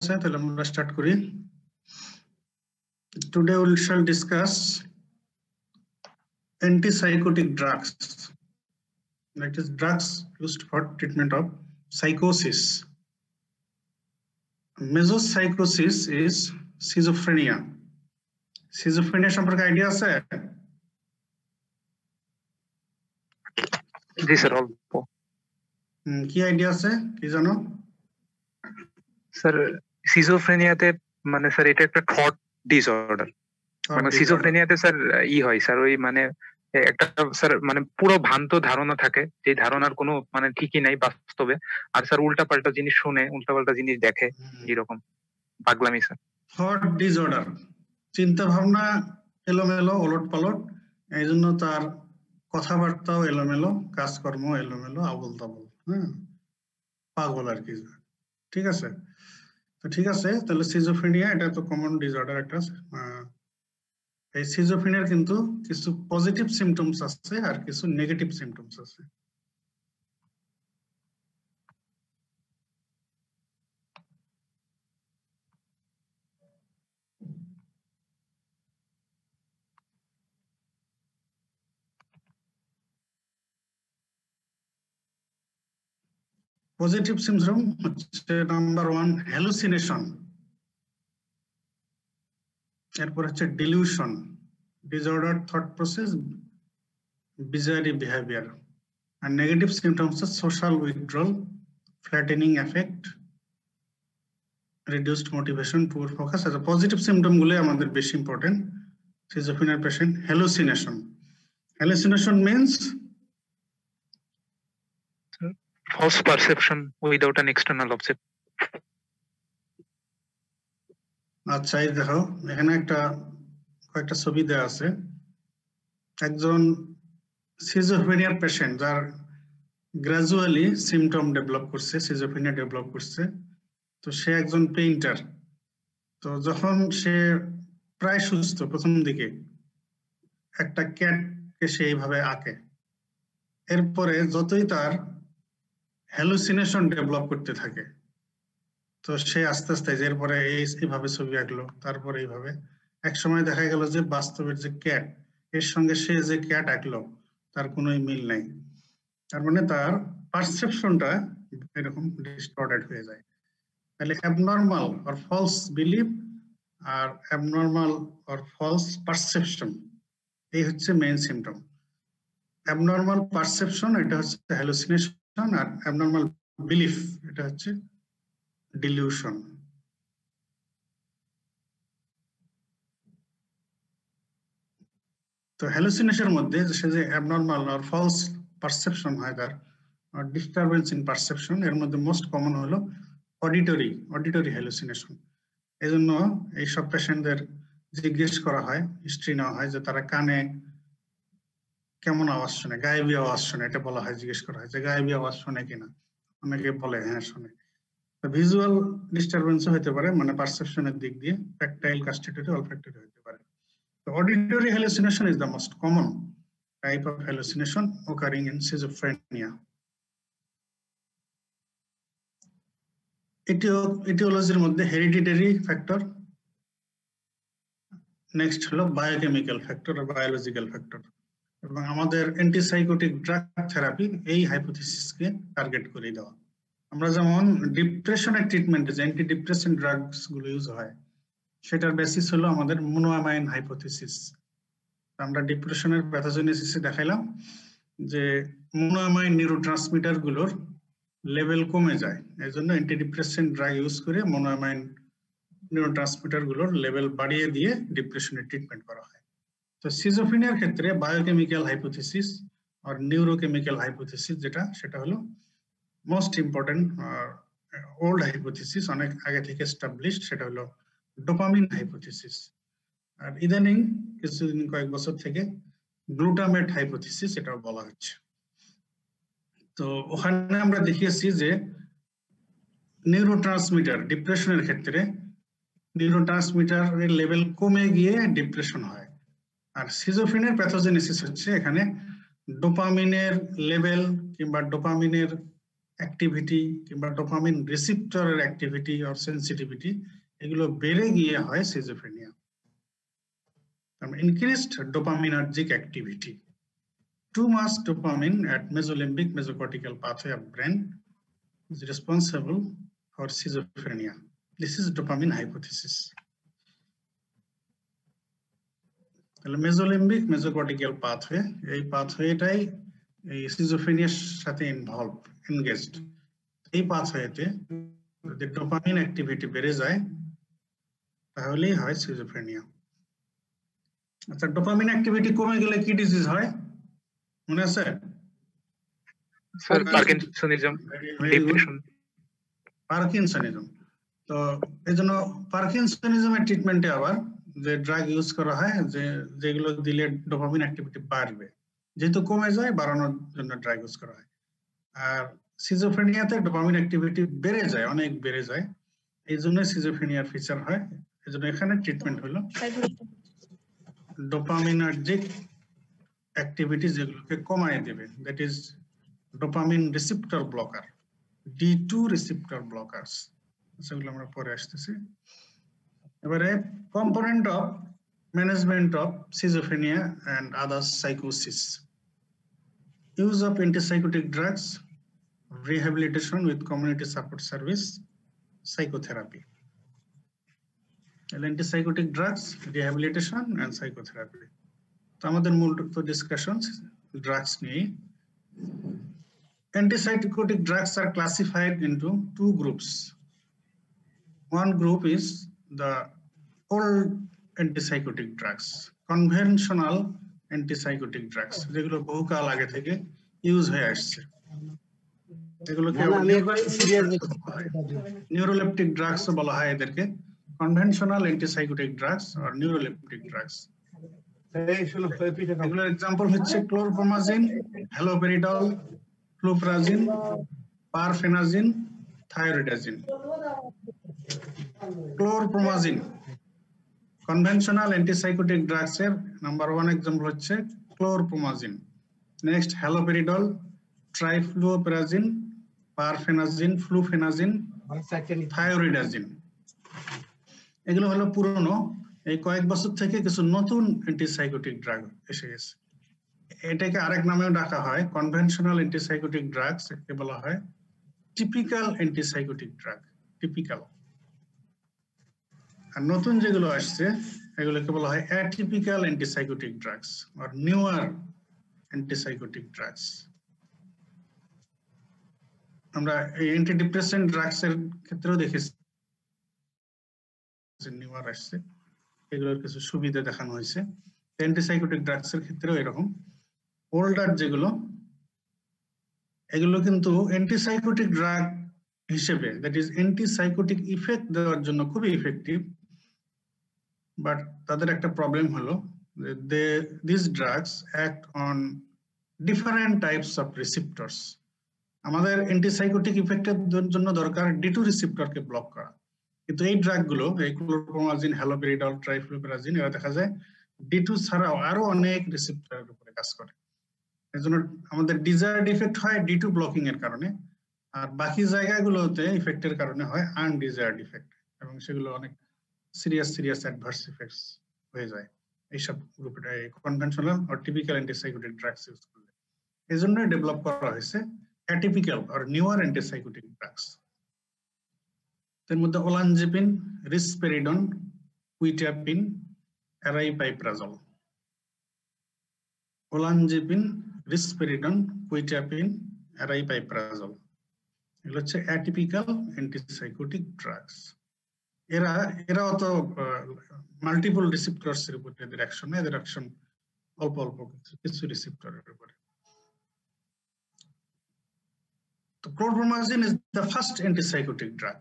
আছে তাহলে আমরা স্টার্ট করি। Today we shall discuss antipsychotic drugs. That is drugs used for treatment of psychosis. Mesopsychosis is schizophrenia. Schizophrenia সম্পর্কে idea আছে? জি sir, অল্প। কি আইডিয়া আছে, কি জানো? স্যার সিজোফ্রেনিয়াতে মানে স্যার এটা একটা থট ডিসঅর্ডার। মানে সিজোফ্রেনিয়াতে স্যার হয় স্যার ওই মানে একটা স্যার মানে পুরো ভ্রান্ত ধারণা থাকে, যে ধারণার কোনো মানে ঠিকই নাই বাস্তবে, আর স্যার উল্টাপাল্টা জিনিস শুনে, উল্টাপাল্টা জিনিস দেখে, এরকম পাগলামি স্যার। থট ডিসঅর্ডার, চিন্তা ভাবনা এলোমেলো, ওলট পালট, এই জন্য তার কথাবার্তাও এলোমেলো, কাজকর্ম এলোমেলো, আবল তাবল, পাগল আর কি। ঠিক আছে, তো ঠিক আছে, তাহলে সিজোফ্রেনিয়া এটা তো কমন ডিসঅর্ডার একটা। এই সিজোফ্রেনিয়ার কিন্তু কিছু পজিটিভ সিমটমস আছে আর কিছু নেগেটিভ সিমটমস আছে। পজিটিভ সিমটম হচ্ছে নাম্বার 1 হ্যালুসিনেশন, এরপর হচ্ছে delusion, disorder thought process, bizarre behaviour. আর নেগেটিভ সিমটমস হচ্ছে social withdrawal, flattening effect, reduced motivation, poor focus. আচ্ছা, পজিটিভ সিমটম গুলো আমাদের বেশি important. Schizophrenia patient hallucination, hallucination means false perception without an external object. আচ্ছা, এই দেখো এখানে কয়েকটা ছবি দেওয়া আছে। একজন সিজোফ্রেনিয়ার পেশেন্ট যার গ্রাজুয়ালি সিমটম ডেভেলপ করছে, সিজোফ্রেনিয়া ডেভেলপ করছে। তো সে একজন পেইন্টার। তো যখন সে প্রায় সুস্থ, প্রথম দিকে একটা ক্যাটকে সে এইভাবে আঁকে। এরপরে যতই তার হ্যালুসিনেশন ডেভেলপ করতে থাকে, তো সে আস্তে আস্তে এরপরে এইভাবে ছবি আঁকলো, তারপরে এইভাবে এক সময় দেখা গেল যে বাস্তবের যে ক্যাট, এর সঙ্গে সে যে ক্যাট আঁকলো তার কোনো মিল নাই। তার মানে তার পারসেপশনটা এরকম ডিসটর্টেড হয়ে যায়। তাহলে অ্যাবনর্মাল অর ফলস বিলিভ আর অ্যাবনর্মাল অর ফলস পারসেপশন, এই হচ্ছে মেইন সিমটম। অ্যাবনর্মাল পারসেপশন এটা হচ্ছে হ্যালুসিনেশন, আর অ্যাবনর্মাল বিলিফ এটা হচ্ছে ডিলিউশন। তো হ্যালুসিনেশনের মধ্যে সে যে অ্যাবনর্মাল আর ফলস পারসেপশন হয়, তার ডিস্টারবেন্স ইন পারসেপশন, এর মধ্যে মোস্ট কমন হলো অডিটরি হ্যালুসিনেশন। এই জন্য এইসব পেশেন্টদের জিজ্ঞেস করা হয়, হিস্ট্রি নেওয়া হয় যে তারা কানে কেমন আওয়াজ শোনে, গায়েবী আওয়াজ শোনে, এটা বলা হয়, জিজ্ঞেস করা হয় যে গায়েবী আওয়াজ শোনে কিনা। অনেকে বলে হ্যাঁ শোনে। ভিজুয়াল ডিস্টারবেন্সও হতে পারে, মানে পারসেপশনের দিক দিয়ে, ট্যাকটাইল, গাস্টেটরি, অলফ্যাক্টরি হতে পারে। The auditory hallucination is the most common type of hallucination occurring in schizophrenia. Etiologyর মধ্যে hereditary factor, next হলো biochemical factor or biological factor, এবং আমাদের অ্যান্টিসাইকোটিক ড্রাগ থেরাপি এই হাইপোথিসিসকে টার্গেট করে দেওয়া। আমরা যেমন ডিপ্রেশনের ট্রিটমেন্টে যে অ্যান্টি ডিপ্রেসেন্ট ড্রাগস গুলো ইউজ হয়, সেটার বেসিস হলো আমাদের মোনোঅ্যামাইন হাইপোথিসিস। আমরা ডিপ্রেশনের প্যাথোজেনেসিসে দেখাইলাম যে মোনোঅ্যামাইন নিউরোট্রান্সমিটার গুলোর লেভেল কমে যায়, এই জন্য অ্যান্টিডিপ্রেসেন্ট ড্রাগ ইউজ করে মোনোঅ্যামাইন নিউরোট্রান্সমিটার গুলোর লেভেল বাড়িয়ে দিয়ে ডিপ্রেশনের ট্রিটমেন্ট করা হয়। তো সিজোফ্রেনিয়ার ক্ষেত্রে বায়োকেমিক্যাল হাইপোথিসিস আর নিউরোকেমিক্যাল হাইপোথিসিস যেটা, সেটা হলো মোস্ট ইম্পর্টেন্ট ওল্ড হাইপোথিসিস, অনেক আগে থেকে এস্টাবলিশড, সেটা হলো ডোপামিন হাইপোথিসিস। আর ইদানিং কিছুদিন, কয়েক বছর থেকে গ্লুটামেট হাইপোথিসিস এটাও বলা হচ্ছে। তো ওখানে আমরা দেখিয়েছি যে নিউরোট্রান্সমিটার ডিপ্রেশনের ক্ষেত্রে নিউরোট্রান্সমিটারের লেভেল কমে গিয়ে ডিপ্রেশন হয়। আর সিজোফ্রেনিয়ার প্যাথোজেনেসিস হচ্ছে এখানে ডোপামিনের লেভেল কিংবা ডোপামিনের অ্যাক্টিভিটি কিংবা ডোপামিন রিসেপ্টরের অ্যাক্টিভিটি অর সেন্সিটিভিটি এগুলো বেড়ে গিয়ে হয় schizophrenia. Increased dopaminergic activity, too much dopamine at mesolimbic mesocortical pathway of brain is responsible for schizophrenia. This is dopamine hypothesis. তাহলে মেসোলিম্বিক মেসোকর্টিক্যাল পাথওয়ে, এই পাথওয়েটাই এই সিজোফ্রেনিয়ার সাথে এনগেজড। এই পাথওয়েতে যদি ডোপামিন অ্যাক্টিভিটি বেড়ে যায় তাহলেই হয় সিজোফ্রেনিয়া। আচ্ছা, ডোপামিন অ্যাক্টিভিটি কমে গেলে কি ডিজিজ হয় মনে আছে? Sir parkinsonism, depression, parkinsonism. তো এইজন্য পার্কিনসনিজমের ট্রিটমেন্টে আবার যে ড্রাগ ইউজ করা হয় যেগুলো দিলে ডোপামিন অ্যাক্টিভিটি বাড়বে, যেহেতু কমে যায় বাড়ানোর জন্য ড্রাগ ইউজ করা হয়। আর সিজোফ্রেনিয়াতে ডোপামিন অ্যাক্টিভিটি বেড়ে যায়, অনেক বেড়ে যায়, এই জন্য সিজোফ্রেনিয়ার ফিচার হয়। এই জন্য এখানে ট্রিটমেন্ট হলো ডোপামিনার্জিক অ্যাক্টিভিটি যেগুলোকে কমায় দেবে, that is dopamine receptor blocker, D2 receptor blockers. সেগুলো আমরা পরে আসতেছি। এবারে component of management of schizophrenia and others সাইকোসিস, use of antipsychotic drugs, rehabilitation with community support service, psychotherapy. Antipsychotic drugs, rehabilitation and psychotherapy. তো আমাদের মূল ডিসকাশন ড্রাগস নিয়ে। Antipsychotic drugs are classified into two groups. One group is the old antipsychotic drugs, conventional antipsychotic drugs, যেগুলো বহুকাল আগে থেকে use হয়ে আসছে। এগুলোকে নিউরোলেপটিক ড্রাগস বলা হয় এদেরকে, conventional antipsychotic drugs or neuroleptic drugs. এগুলোর এক্সাম্পল হচ্ছে chlorpromazine, haloperidol, fluprazine, perphenazine, thioridazine. Chlorpromazine conventional antipsychotic drugs এর নাম্বার 1 এক্সাম্পল হচ্ছে chlorpromazine. Next haloperidol, trifluoperazine, perphenazine, fluphenazine, thioridazine. এগুলো হলো পুরনো, এই কয়েক বছর থেকে কিছু নতুন অ্যান্টিসাইকোটিক ড্রাগ এসে গেছে। এটাকে আরেক নামেও ডাকা হয় কনভেনশনাল অ্যান্টিসাইকোটিক ড্রাগস, একে বলা হয় টিপিক্যাল অ্যান্টিসাইকোটিক ড্রাগ, টিপিক্যাল। আর নতুন যেগুলো আসছে এগুলোকে বলা হয় অ্যাটিপিক্যাল অ্যান্টিসাইকোটিক ড্রাগস আর নিউয়ার অ্যান্টিসাইকোটিক ড্রাগস। আমরা এই অ্যান্টিডিপ্রেসেন্ট ড্রাগস এর ক্ষেত্রেও দেখেছি নিউয়ার আসছে, এগুলোর কিছু সুবিধা দেখানো হয়েছে। অ্যান্টিসাইকোটিক ড্রাগস এর ক্ষেত্রেও এরকম। ওল্ডার যেগুলো, এগুলো কিন্তু অ্যান্টিসাইকোটিক ড্রাগ হিসেবে, দ্যাট ইজ অ্যান্টিসাইকোটিক ইফেক্ট দেওয়ার জন্য খুবই ইফেক্টিভ, বাট তাদের একটা প্রবলেম হলো this drugs act on different types of receptors. আমাদের অ্যান্টিসাইকোটিক ইফেক্টের জন্য দরকার D2 রিসেপ্টরকে ব্লক করা, কিন্তু এই ড্রাগগুলো, এই ক্লোরপ্রোমাজিন, হ্যালোপেরিডল, ট্রাইফ্লুপেরাজিন, এরা দেখা যায় D2 ছাড়াও আরো অনেক রিসেপ্টরের উপরে কাজ করে। এজন্য আমাদের ডিজায়ার্ড ইফেক্ট হয় D2 ব্লকিং এর কারণে, আর বাকি জায়গাগুলোতে ইফেক্টের কারণে হয় আনডিজায়ার্ড ইফেক্ট, এবং সেগুলো অনেক সিরিয়াস অ্যাডভার্স ইফেক্টস হয়ে যায় এইসব গ্রুপের কনভেনশনাল আর টিপিক্যাল অ্যান্টিসাইকোটিক ড্রাগস ইউজ করলে। এজন্য ডেভেলপ করা হয়েছে অ্যাটিপিক্যাল আর নিউয়ার অ্যান্টিসাইকোটিক ড্রাগস। এর মধ্যে ওলানজেপিন, রিসপেরিডন, কুইটাপিন, অ্যারাইপাইপ্রাজল। ওলানজেপিন, রিসপেরিডন, কুইটাপিন, অ্যারাইপাইপ্রাজল, এগুলো হচ্ছে অ্যাটিপিক্যাল অ্যান্টিসাইকোটিক ড্রাগস। এরা অত মাল্টিপল রিসেপ্টরস এর উপরে এদের অ্যাকশন অল্প কিছু রিসেপ্টরের উপরে। তো chlorpromazine is the first antipsychotic drug.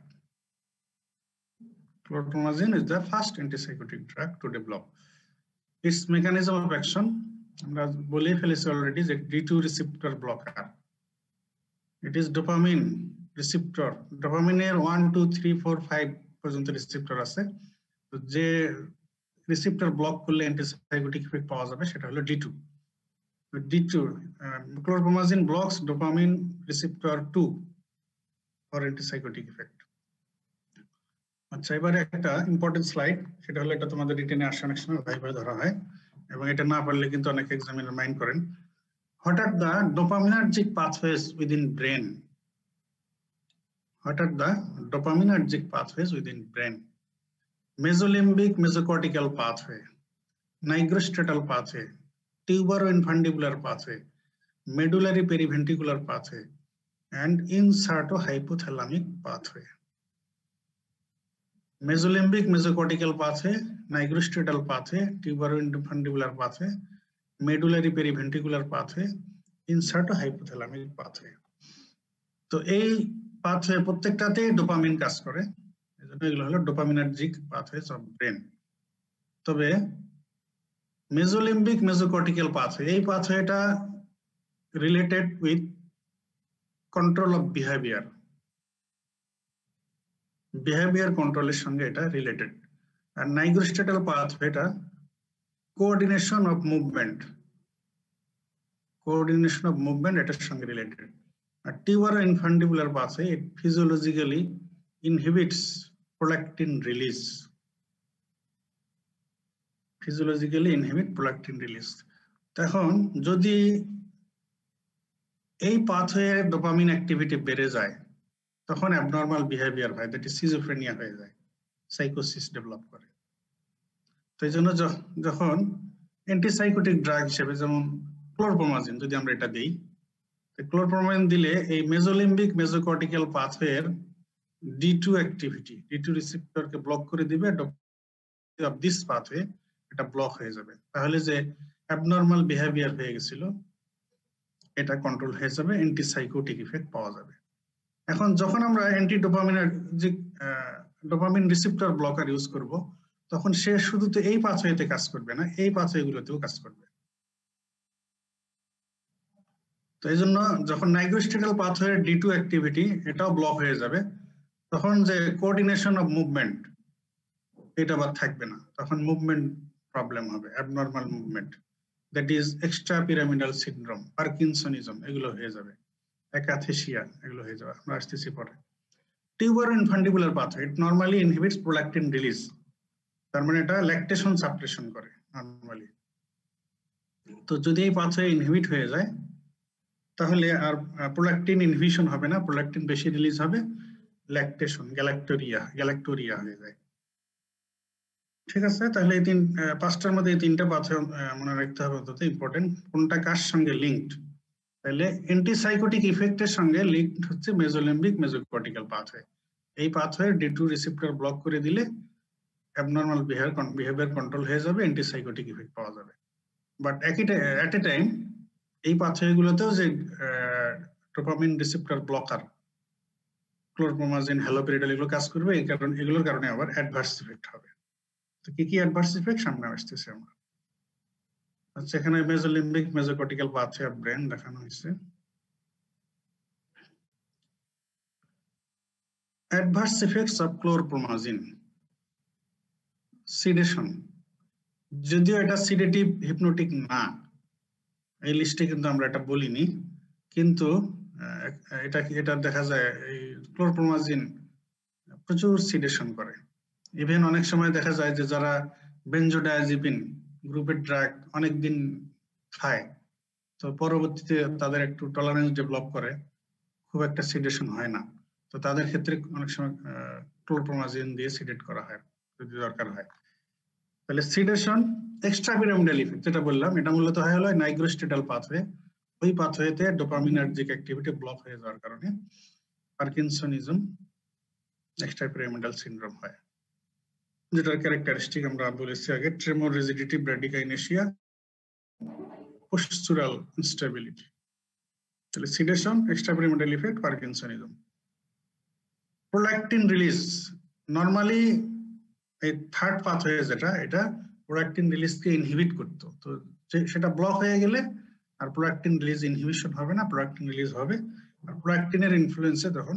Chlorpromazine is the first antipsychotic drug to develop. Its mechanism of action, আমরা বলে ফেলেছি অলরেডি, যে D2 receptor blocker. It is dopamine receptor. ডোপামিনের 1, 2, 3, 4, 5 পর্যন্ত রিসেপ্টর আছে। তো যে রিসেপ্টর ব্লক করলে অ্যান্টিসাইকোটিক ইফেক্ট পাওয়া যাবে সেটা হলো D2। D2 chlorpromazine blocks dopamine receptor 2, or antipsychotic effect. আচ্ছা, এবারে একটা ইম্পর্টেন্ট স্লাইড, সেটা হলো এটা তোমাদের রিটেনে আসে অনেক সময় ভাইভাই ধরা হয় এবং এটা না পারলে কিন্তু অনেক এক্সামিনার মাইন্ড করেন। What are the dopaminergic pathways within brain? What are the dopaminergic pathways within brain? Mesolimbic mesocortical pathway, nigrostriatal pathway, tuberoinfundibular pathway, medullary periventricular pathway, and incertohypothalamic pathway. Mesolimbic mesocortical pathway, nigrostriatal pathway, tuberoinfundibular pathway, medullary periventricular pathway, incertohypothalamic pathway. তো এই pathway প্রত্যেকটাতে dopamine কাজ করে, এজন্য এগুলো হলো dopaminergic pathways of brain. তবে মেসোলিম্বিক mesocortical pathway, এই পাথওয়েটা related with control of behaviour, behaviour কন্ট্রোলের সঙ্গে এটা রিলেটেড। আর নাইগ্রোস্ট্যাটাল পাথওয়েটা coordination of movement, coordination of movement এটার সঙ্গে রিলেটেড। আর tuberoinfundibular pathway, it physiologically inhibits prolactin release, physiologically inhibit prolactin release। এখন যদি এই পাথওয়ে ডোপামিন অ্যাক্টিভিটি বেড়ে যায় তখন অ্যাবনর্মাল বিহেভিয়ার হয়, দ্যাট ইজ সিজোফ্রেনিয়া হয়ে যায়, সাইকোসিস ডেভেলপ করে। তো এই জন্য যখন অ্যান্টিসাইকোটিক ড্রাগ হিসেবে যেমন ক্লোরপ্রোমাজিন যদি আমরা এটা দিই, ক্লোরপ্রোমাজিন দিলে এই মেসোলিম্বিক মেসোকর্টিক্যাল পাথওয়ের D2 অ্যাক্টিভিটি, D2 রিসেপ্টরকে ব্লক করে দিবে, অফ দিস পাথওয়ে এটা ব্লক হয়ে যাবে। তাহলে যে অ্যাবনর্মাল বিহেভিয়ার হয়ে গেছিল এটা কন্ট্রোল হয়ে যাবে, অ্যান্টিসাইকোটিক ইফেক্ট পাওয়া যাবে। এখন যখন আমরা anti dopaminergic dopamine receptor blocker use করব তখন সে শুধু তো এই পাথওয়েতে কাজ করবে না, এই পাথওয়েগুলোতেও কাজ করবে। তো এই জন্য যখন নাইগ্রোস্ট্যাটাল পাথওয়ের D2 অ্যাক্টিভিটি এটাও ব্লক হয়ে যাবে, তখন যে কোঅর্ডিনেশন অফ মুভমেন্ট এটা আবার থাকবে না, তখন মুভমেন্ট প্রবলেম হবে, abnormal movement, that is extra pyramidal syndrome, parkinsonism এগুলো হয়ে যাবে, অ্যাকাথেসিয়া এগুলো হয়ে যাবে, আমরা আসতেছি পরে। tuberoinfundibular pathway, it normally inhibits prolactin release, তার মানে এটা ল্যাকটেশন সাপ্রেশন করে নরমালি। তো যদি এই পাথওয়ে ইনহিবিট হয়ে যায় তাহলে আর প্রোল্যাকটিন ইনহিবিশন হবে না, প্রোল্যাকটিন বেশি রিলিজ হবে, ল্যাকটেশন গ্যালাক্টোরিয়া হয়ে যায়। ঠিক আছে, তাহলে এই পাঁচটার মধ্যে এই তিনটা পাথওয়ে মনে রাখতে হবে, অন্তত ইম্পর্টেন্ট, কোনটা কার সঙ্গে লিঙ্কড। তাহলে অ্যান্টিসাইকোটিক ইফেক্টের সঙ্গে লিঙ্কড হচ্ছে মেসোলিম্বিক মেসোকর্টিক্যাল পাথওয়ে। এই পাথওয়ে D2 রিসেপ্টর ব্লক করে দিলে অ্যাবনর্মাল বিহেভিয়ার কন্ট্রোল হয়ে যাবে, অ্যান্টিসাইকোটিক ইফেক্ট পাওয়া যাবে। বাট এট এ টাইম এই পাথওয়েগুলোতেও যে dopamine receptor blocker chlorpromazine, haloperidol এগুলো কাজ করবে, এই কারণে এগুলোর কারণে আবার অ্যাডভার্স ইফেক্ট হবে। তো কি কি অ্যাডভার্স ইফেক্ট সামনে আসতেছে আমরা। আচ্ছা, এখানে মেসোলিম্বিক মেসোকর্টিক্যাল পাথওয়ে অফ ব্রেন দেখানো হয়েছে। Adverse effects of chlorpromazine, sedation, যদিও এটা সিডেটিভ হিপনোটিক না, এই লিস্টে কিন্তু আমরা এটা বলিনি, কিন্তু এটা দেখা যায় এই ক্লোরপ্রোমাজিন প্রচুর সিডেশন করে। ইভেন অনেক সময় দেখা যায় যে যারা বেনজোডায়াজিপিন গ্রুপের ড্রাগ অনেকদিন খায়, তো পরবর্তীতে তাদের একটু টলারেন্স ডেভেলপ করে, খুব একটা সিডেশন হয় না, তো তাদের ক্ষেত্রে অনেক সময় ক্লোরপ্রোমাজিন দিয়ে সিডেট করা হয় যদি দরকার হয়। তাহলে সিডেশন, এক্সট্রা পিরামিডাল ইফেক্ট যেটা বললাম, এটা মূলত হয় হলো নাইগ্রোস্ট্যাটাল পাথওয়ে, ওই পাথওয়েতে ডোপামিনার্জিক অ্যাক্টিভিটি ব্লক হয়ে যাওয়ার কারণে পার্কিনসনিজম, এক্সট্রা পিরামিডাল সিনড্রোম হয়, যেটার ক্যারেক্টারিস্টিক আমরা বলেছি আগে, ট্রেমর, রিজিডিটি, ব্র্যাডিকাইনেসিয়া, পোস্চুরাল ইনস্টেবিলিটি। তাহলে sedation, extra pyramidal effect, parkinsonism. Prolactin release, normally এই থার্ড পাথওয়ে যেটা, এটা প্রোল্যাকটিন রিলিজকে ইনহিবিট করতো, তো সেটা ব্লক হয়ে গেলে আর প্রোল্যাকটিন রিলিজ ইনহিবিশন হবে না, প্রোল্যাকটিন রিলিজ হবে। আর প্রোল্যাকটিনের ইনফ্লুয়েন্সে তখন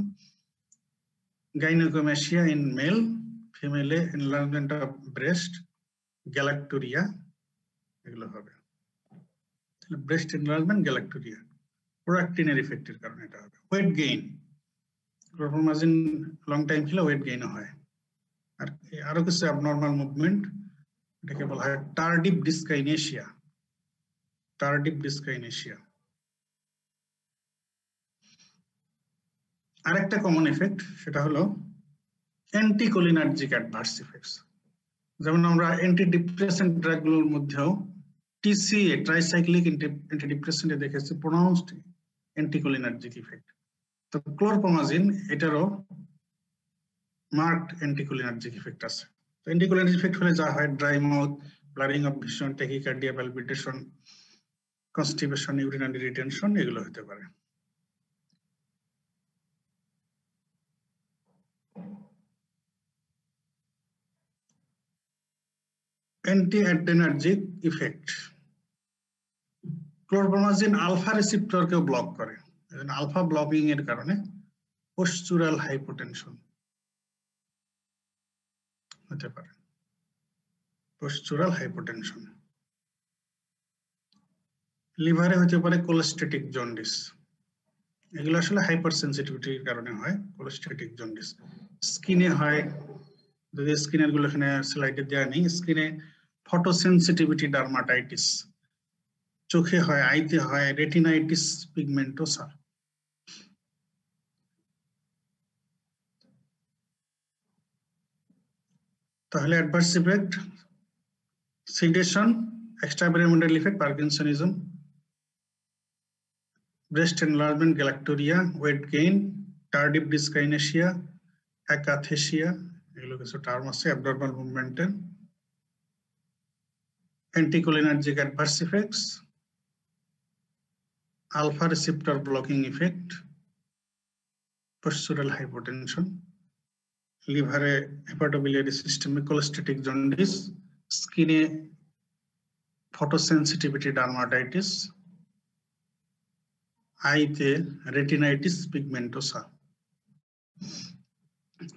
গাইনোকোমেশিয়া ইন মেল, ফিমেলে এনলার্জমেন্ট অফ ব্রেস্ট, গ্যালাক্টোরিয়া এগুলো হবে। তাহলে ব্রেস্ট এনলার্জমেন্ট, গ্যালাক্টোরিয়া, প্রোল্যাকটিনের ইফেক্টের কারণে এটা হবে। Weight gain, chlorpromazine long time খেলে ওয়েট গেইন হয়। আর আরো কিছু অ্যাবনর্মাল মুভমেন্ট, এটাকে বলা হয় টার্ডিভ ডিসকাইনেশিয়া। টার্ডিভ ডিসকাইনেশিয়া আরেকটা কমন এফেক্ট, সেটা হলো অ্যান্টিকোলিনার্জিক অ্যাডভার্স ইফেক্টস। যেমন আমরা অ্যান্টিডিপ্রেসেন্ট ড্রাগগুলোর মধ্যেও টিসিএ ট্রাইসাইক্লিক অ্যান্টিডিপ্রেসেন্টে দেখেছি প্রোনাউন্সড অ্যান্টিকোলিনার্জিক ইফেক্ট। তো ক্লোরপ্রোমাজিন এটারও মার্কড অ্যান্টিকোলিনার্জিক ইফেক্ট আছে। তো অ্যান্টিকোলিনার্জিক ইফেক্ট হলে যা হয় dry mouth, blurring of vision, tachycardia, palpitation, constipation, urinary retention এগুলো হতে পারে। অ্যান্টি-অ্যাড্রেনার্জিক ইফেক্ট, ক্লোরপ্রোমাজিন আলফা রিসেপ্টরকেও ব্লক করে। আলফা ব্লকিং এর কারণে পোস্চুরাল হাইপোটেনশন হতে পারে। পোস্চুরাল হাইপোটেনশন, লিভারে হতে পারে কোলেস্টেটিক জন্ডিস। এগুলো আসলে হাইপার সেন্সিটিভিটির কারণে হয় কোলেস্টেটিক জন্ডিস। স্কিনে হয়, যদি স্কিনের গুলো এখানে স্লাইডে দেওয়া নেই, স্কিনে ফটোসেন্সিটিভিটি ডার্মাটাইটিস, চোখে হয়, আইতে হয় রেটিনাইটিস পিগমেন্টোসা। তাহলে adverse effect, sedation, extrapyramidal effect, parkinsonism, breast enlargement, galactorrhoea, weight gain, tardive dyskinesia, akathisia, এগুলো কিছু টার্ম আছে অ্যাবনর্মাল মুভমেন্টের। Anticholinergic adverse effects, alpha receptor blocking effect, postural hypotension, লিভারে হেপাটোবিলিয়ারি সিস্টেমে কোলেস্টেটিক জন্ডিস, স্কিনে ফটোসেন্সিটিভিটি ডার্মাটাইটিস, আইতে retinitis pigmentosa.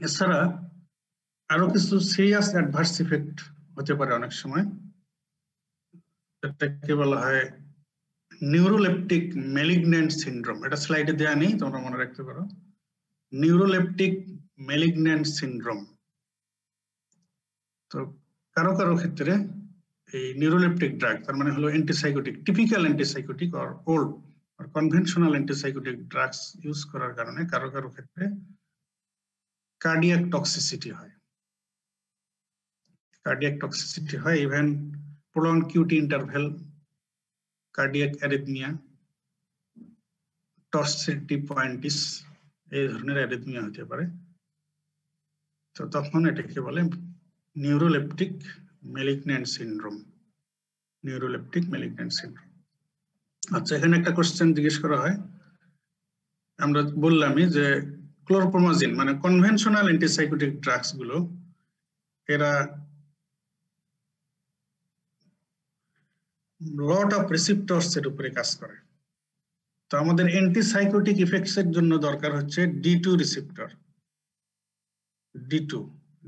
এছাড়া আরো কিছু সিরিয়াস অ্যাডভার্স ইফেক্ট হতে পারে অনেক সময়, এটাকে বলা হয় নিউরোলেপটিক ম্যালিগন্যান্ট সিনড্রোম। এটা স্লাইডে দেওয়া নেই, তোমরা মনে রাখতে পারো। নিউরোলেপটিক ম্যালিগন্যান্ট সিনড্রোম, তো কারো কারো ক্ষেত্রে এই নিউরোলেপটিক ড্রাগ, তার মানে হলো antipsychotic, typical antipsychotic or old আর কনভেনশনাল অ্যান্টিসাইকোটিক ড্রাগস ইউজ করার কারণে কারো কারো ক্ষেত্রে কার্ডিয়াক টক্সিসিটি হয়। কার্ডিয়াক টক্সিসিটি হয়, even prolonged QT interval, cardiac arrhythmia, torsity pointis, এই ধরনের অ্যারিথমিয়া হতে পারে। তো তখন এটাকে বলে neuroleptic malignant syndrome. Neuroleptic malignant syndrome. আচ্ছা, এখানে একটা কোশ্চেন জিজ্ঞেস করা হয়, আমরা বললামই যে ক্লোরপ্রোমাজিন মানে কনভেনশনাল অ্যান্টিসাইকোটিক ড্রাগস গুলো এরা লট অফ রিসেপ্টরস এর উপরে কাজ করে। তো আমাদের অ্যান্টিসাইকোটিক ইফেক্টস এর জন্য দরকার হচ্ছে D2 রিসেপ্টর।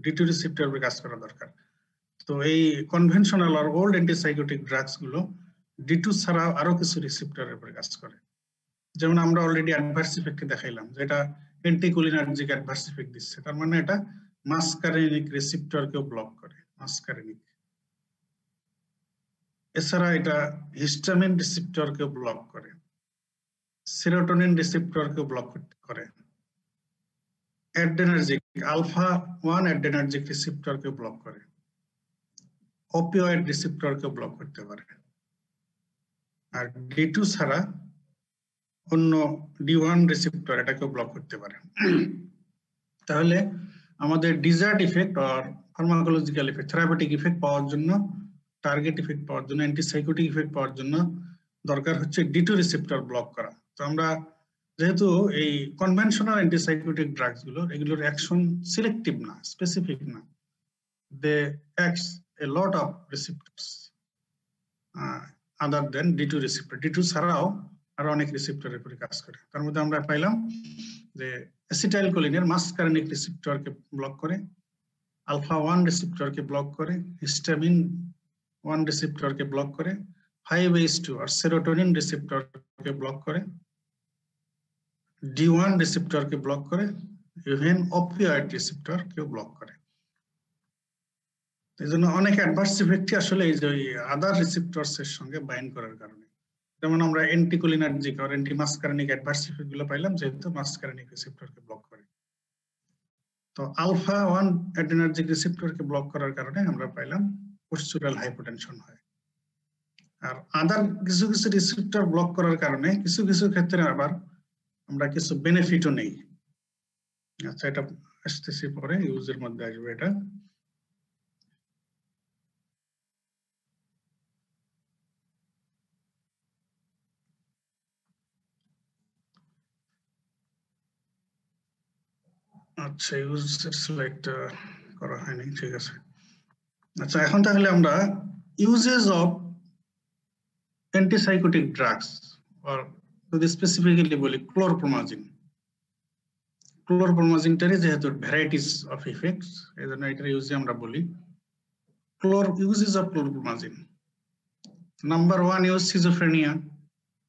D2 রিসেপ্টর উপরে কাজ করা দরকার। তো এই কনভেনশনাল আর ওল্ড অ্যান্টিসাইকোটিক ড্রাগস গুলো D2 ছাড়া আরো কিছু রিসেপ্টরের উপরে কাজ করে। যেমন আমরা অলরেডি অ্যাডভার্স ইফেক্টে দেখাইলাম যে এটা অ্যান্টিকোলিনার্জিক অ্যাডভার্স ইফেক্ট দিচ্ছে, তার মানে এটা মাসকারেনিক রিসেপ্টরকেও ব্লক করে, মাসকারেনিক। এছাড়া এটা হিস্টামিন রিসেপ্টরকে ব্লক করে, সেরোটোনিন রিসেপ্টরকে ব্লক করে, অ্যাড্রেনার্জিক আলফা 1 অ্যাড্রেনার্জিক রিসেপ্টরকে ব্লক করে, অপিওয়েড রিসেপ্টরকে ব্লক করতে পারে। আর D2 ছাড়া অন্য D1 রিসেপ্টর এটাকে ব্লক করতে পারে। তাহলে আমাদের ডিজায়ার্ড ইফেক্ট আর ফার্মাকোলজিক্যাল ইফেক্ট, থেরাপিউটিক ইফেক্ট পাওয়ার জন্য, টার্গেট ইফেক্ট পাওয়ার জন্য, অ্যান্টিসাইকোটিক ইফেক্ট পাওয়ার জন্য দরকার হচ্ছে D2 রিসেপ্টর ব্লক করা। তো আমরা যেহেতু এই কনভেনশনাল অ্যান্টিসাইকোটিক ড্রাগস গুলো এগুলোর অ্যাকশন সিলেক্টিভ না, স্পেসিফিক না, they acts a lot of receptors other than D2 receptor. D2 ছাড়াও আরো অনেক রিসেপ্টরের উপরে কাজ করে। তার মধ্যে আমরা পাইলাম যে অ্যাসিটাইলকোলিনের মাসকারেনিক রিসেপ্টরকে ব্লক করে, আলফা 1 রিসেপ্টরকে ব্লক করে, হিস্টামিন 1 রিসেপ্টরকে ব্লক করে, 5H2 আর সেরোটোনিন রিসেপ্টরকে ব্লক করে, D1 রিসেপ্টরকে ব্লক করে, ইভেন অপিওয়েড রিসেপ্টর কেউ ব্লক করে। এই জন্য অনেক অ্যাডভার্স ইফেক্টই আসলে এই যে আদার রিসেপ্টরস এর সঙ্গে বাইন্ড করার কারণে, যেমন আমরা অ্যান্টিকোলিনার্জিক আর অ্যান্টিমাস্কারিনিক অ্যাডভার্স ইফেক্ট গুলো পাইলাম যেহেতু মাস্কারিনিক রিসেপ্টরকে ব্লক করে। তো আলফা 1 অ্যাড্রেনার্জিক রিসেপ্টরকে ব্লক করার কারণে আমরা পাইলাম পোস্চুরাল হাইপোটেনশন হয়। আর আদার কিছু কিছু রিসেপ্টর ব্লক করার কারণে কিছু কিছু ক্ষেত্রে আবার আমরা কিছু বেনিফিটও নেই। আচ্ছা, এটা আসতেছি পরে, ইউজের মধ্যে আসবে এটা। আচ্ছা, ইউজের সিলেক্ট করা হয়নি, ঠিক আছে। আচ্ছা, এখন তাহলে আমরা ইউজেস অফ অ্যান্টিসাইকোটিক ড্রাগস, আর যদি স্পেসিফিক্যালি বলি ক্লোরপ্রোমাজিন। ক্লোরপ্রোমাজিনটারই যেহেতু ভ্যারাইটিস অফ ইফেক্টস, এই জন্য এটার ইউজে আমরা বলি uses of chlorpromazine. Number 1 use schizophrenia,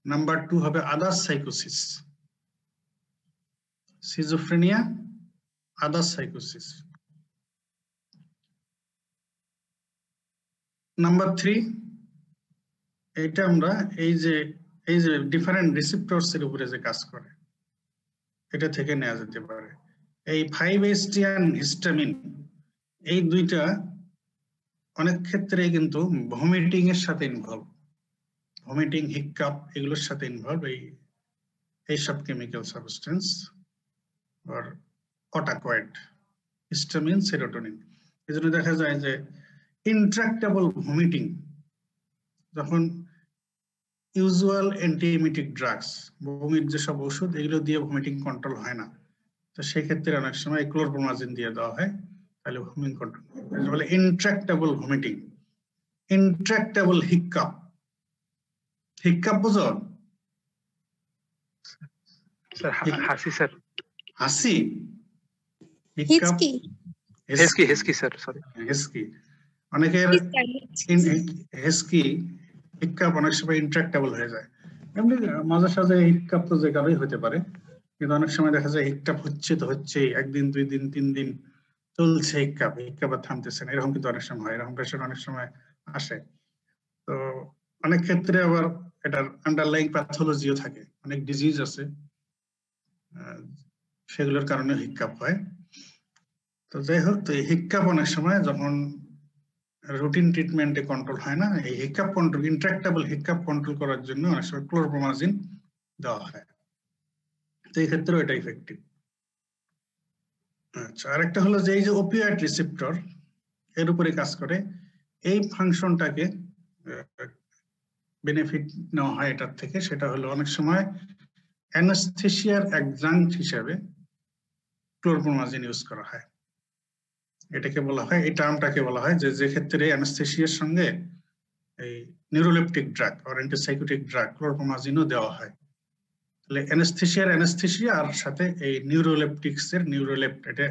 number 2 হবে আদার সাইকোসিস। সিজোফ্রেনিয়া, আদার সাইকোসিস। নাম্বার 3, এটা আমরা এই যে ডিফারেন্ট রিসেপ্টরস এর উপরে যে কাজ করে এটা থেকে নেওয়া যেতে পারে। এই 5-HT হিস্টামিন, এই দুইটা অনেক ক্ষেত্রে কিন্তু ভমিটিং এর সাথে ইনভলভ, ভমিটিং, হিককাপ এগুলোর সাথে ইনভলভ এই সব কেমিক্যাল সাবস্টেন্স আর অটাকয়েড, হিস্টামিন, সেরোটোনিন। এজন্য দেখা যায় যে ইন্ট্রাক্টেবল ভমিটিং, যখন ইউজুয়াল অ্যান্টিএমিটিক ড্রাগস, বমির যেসব ওষুধ এগুলো দিয়ে ভমিটিং কন্ট্রোল হয় না, তো সেক্ষেত্রে অনেক সময় ক্লোরপ্রোমাজিন দিয়ে দেওয়া হয়, তাহলে ভমিটিং কন্ট্রোল বলে। ইন্ট্রাক্টেবল ভমিটিং, ইন্ট্রাক্টেবল হিককাপ। হিককাপ বুঝো? স্যার হাসি, স্যার হাসি, হিচকি, হেসকি, হেসকি স্যার, সরি হেসকি। অনেকের হেসকি, হিককাপ অনেক সময় ইন্ট্রাক্টেবল হয়ে যায়। এমনি মাঝে সাঝে হিককাপ তো যে কারোই হতে পারে, কিন্তু অনেক সময় দেখা যায় হিককাপ হচ্ছে তো হচ্ছেই, 1 দিন 2 দিন 3 দিন চলছে হিককাপ, হিককাপ আর থামতেছে না, এরকম কিন্তু অনেক সময় হয়, এরকম পেশেন্ট অনেক সময় আসে। তো অনেক ক্ষেত্রে আবার এটার আন্ডারলাইং প্যাথোলজিও থাকে, অনেক ডিজিজ আছে সেগুলোর কারণে হিককাপ হয়। তো যাই হোক, তো এই হিককাপ অনেক সময় যখন রুটিন ট্রিটমেন্টে কন্ট্রোল হয় না, এই হিককাপ কন্ট্রোল, ইন্ট্রাক্টেবল হিককাপ কন্ট্রোল করার জন্য অনেক সময় ক্লোরপ্রোমাজিন দেওয়া হয়। তো এই ক্ষেত্রেও এটা ইফেক্টিভ। আচ্ছা, আরেকটা হলো যে এই যে ওপিয়েড রিসেপ্টর এর উপরে কাজ করে, এই ফাংশনটাকে বেনিফিট নেওয়া হয় এটার থেকে। সেটা হলো অনেক সময় অ্যানাস্থেসিয়ার অ্যাডজাংক্ট হিসেবে ক্লোরপ্রোমাজিন ইউজ করা হয়। এটাকে বলা হয়, এই টার্মটাকে বলা হয় যে ক্ষেত্রে অ্যানাস্থেসিয়ার সঙ্গে এই নিউরোলেপটিক ড্রাগ আর অ্যান্টিসাইকোটিক ড্রাগ ক্লোরপ্রোমাজিনও দেওয়া হয়। তাহলে অ্যানাস্থেসিয়া আর সাথে এই নিউরোলেপটিক্স এর নিউরোলেপ্ট, এটা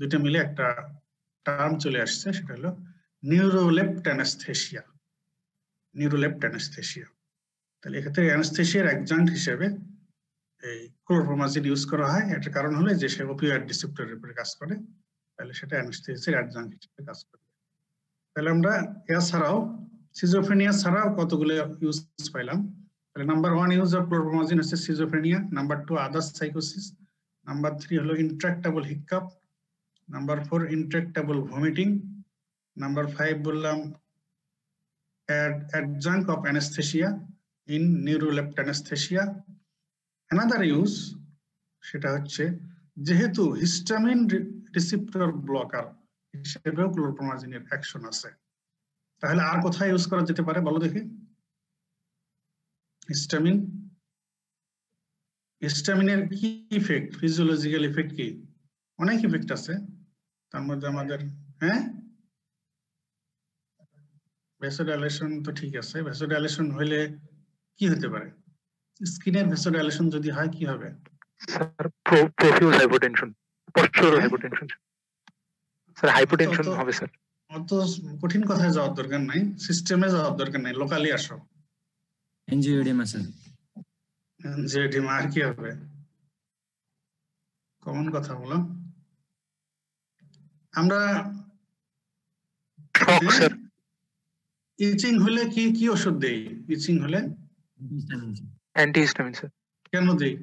দুইটা মিলে একটা টার্ম চলে আসছে, সেটা হলো নিউরোলেপ্ট অ্যানাস্থেসিয়া, নিউরোলেপ্ট অ্যানাস্থেসিয়া। তাহলে এক্ষেত্রে অ্যানাস্থেসিয়ার অ্যাডজাংক্ট হিসেবে এই ক্লোরপ্রোমাজিন ইউজ করা হয়। এটার কারণ হলো যে সে অপিওয়েড রিসেপ্টরের উপরে কাজ করে, তাহলে সেটা অ্যানাস্থেসিয়ার অ্যাডজাংক্ট হিসেবে কাজ করে। তাহলে আমরা এছাড়াও সিজোফ্রেনিয়া ছাড়াও কতগুলো ইউজ পাইলাম। তাহলে নাম্বার 1 ইউজ অফ ক্লোরপ্রোমাজিন হচ্ছে সিজোফ্রেনিয়া, নাম্বার 2 আদার সাইকোসিস, নাম্বার 3 হলো ইন্ট্রাক্টেবল হিককাপ, নাম্বার 4 ইন্ট্রাক্টেবল ভমিটিং, নাম্বার 5 বললাম adjunct of anesthesia in neuroleptic anesthesia. Another use সেটা হচ্ছে যেহেতু হিস্টামিন রিসেপ্টর ব্লকার হিসেবেও ক্লোরপ্রোমাজিনের অ্যাকশন আছে, তাহলে আর কোথায় ইউজ করা যেতে পারে বলো দেখি? হিস্টামিনের কি ইফেক্ট, ফিজিওলজিক্যাল ইফেক্ট কি? অনেক ইফেক্ট আছে, তার মধ্যে আমাদের ভ্যাসোডাইলেশন তো ঠিক আছে। ভ্যাসোডাইলেশন হইলে কি হতে পারে? স্কিনের ভ্যাসোডাইলেশন যদি হয় কি হবে? Sir profuse hypotension, postural hypotension sir, hypotension হবে স্যার। অত কঠিন কথায় যাওয়ার দরকার নাই, সিস্টেমে যাওয়ার দরকার নাই, লোকালি আসো। এনজিওডিএমা স্যার। এনজিওডিএমা আর কি হবে? কমন কথা বলো। আমরা স্যার ইচিং হলে কি কি ওষুধ দেই? ইচিং হলে অ্যান্টিহিস্টামিন স্যার। কেন দেই?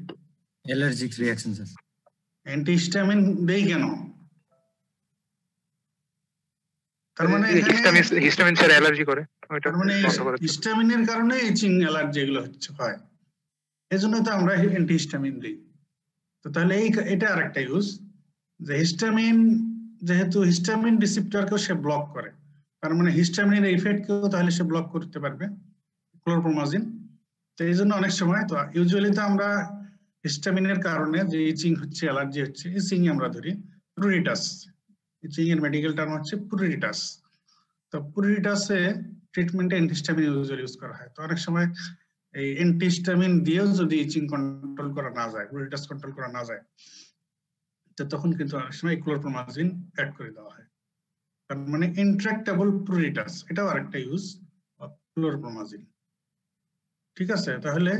Allergic reaction sir. অ্যান্টিহিস্টামিন দেই কেন? তার মানে হিস্টামিন স্যার অ্যালার্জি করে, ওইটা তার মানে বন্ধ করে। হিস্টামিনের কারণে ইচিং অ্যালার্জি এগুলো হয়, এজন্য তো আমরা অ্যান্টিহিস্টামিন দিই। তো তাহলে এটা আরেকটা ইউজ, যে হিস্টামিন যেহেতু হিস্টামিন রিসেপ্টরকেও সে ব্লক করে, তার মানে হিস্টামিনের ইফেক্টকেও তাহলে সে ব্লক করতে পারবে ক্লোরপ্রোমাজিন। তো এই জন্য অনেক সময় তো ইউজুয়ালি তো আমরা হিস্টামিনের কারণে যে ইচিং হচ্ছে, অ্যালার্জি হচ্ছে, ইচিং আমরা ধরি প্রুরিটাস। ইচিং এর মেডিকেল টার্ম হচ্ছে প্রুরিটাস। তো প্রুরিটাসে ট্রিটমেন্টে অ্যান্টিহিস্টামিন ইউজ করা হয়। তো অনেক সময় এই অ্যান্টিহিস্টামিন দিয়েও যদি ইচিং কন্ট্রোল করা না যায়, প্রুরিটাস কন্ট্রোল করা না যায়, তো তখন কিন্তু অনেক সময় ক্লোরপ্রোমাজিন অ্যাড করে দেওয়া হয়। তার মানে ইন্ট্রাক্টেবল প্রুরিটাস, এটাও আরেকটা ইউজ অফ ক্লোরপ্রোমাজিন। ঠিক আছে, তাহলে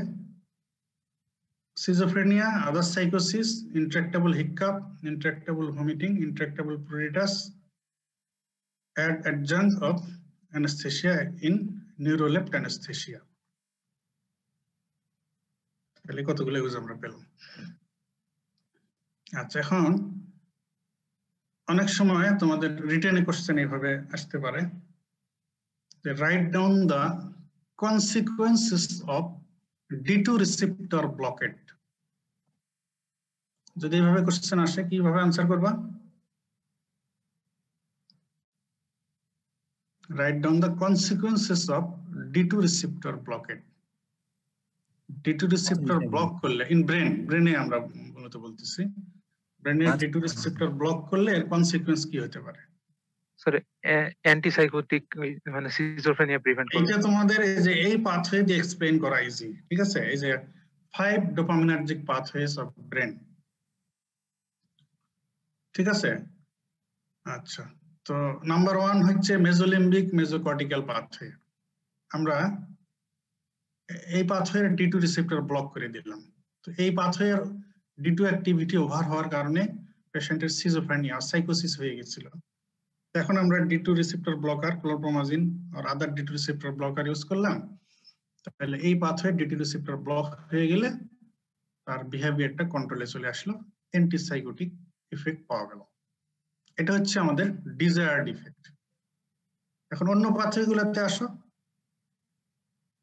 schizophrenia, other psychosis, intractable hiccup, intractable vomiting, intractable pruritus, add adjunct of anesthesia in neurolept anesthesia. তাহলে কতগুলো ইউজ আমরা পেলাম। আচ্ছা, এখন অনেক সময় তোমাদের রিটেনে কোশ্চেন এইভাবে আসতে পারে যে write down the consequences of D2 receptor blockade. যদি এইভাবে কোশ্চেন আসে কিভাবে আনসার করবা? Write down the consequences of D2 receptor blockade. D2 receptor block করলে ইন ব্রেনে আমরা মূলত বলতেছি, ব্রেনে D2 receptor ব্লক করলে এর কনসিকুয়েন্স কি হতে পারে? স্যার অ্যান্টিসাইকোটিক মানে সিজোফ্রেনিয়া প্রিভেন্ট করে। এটা তোমাদের এই যে এই পাথওয়ে দিয়ে এক্সপ্লেইন করা ইজি। ঠিক আছে, এই যে 5 ডোপামিনার্জিক পাথওয়েস অফ ব্রেন। ঠিক আছে, আচ্ছা, তো নাম্বার 1 হচ্ছে মেজোলিম্বিক মেজোকর্টিক্যাল পাথওয়ে। আমরা এই পাথওয়ের D2 রিসেপ্টর ব্লক করে দিলাম। তো এই পাথওয়ের D2 অ্যাক্টিভিটি ওভার হওয়ার কারণে পেশেন্টের সিজোফ্রেনিয়া সাইকোসিস হয়ে গিয়েছিল। এখন আমরা D2 রিসেপ্টর ব্লকার ক্লোরপ্রোমাজিন আর আদার D2 রিসেপ্টর ব্লকার ইউজ করলাম। তাহলে এই পাথওয়ে D2 রিসেপ্টর ব্লক হয়ে গেলে তার বিহেভিয়ারটা কন্ট্রোলে চলে আসলো, অ্যান্টিসাইকোটিক ইফেক্ট পাওয়া গেল। এটা হচ্ছে আমাদের ডিজায়ার্ড ইফেক্ট। এখন অন্য পাথওয়ে গুলোতে আসো।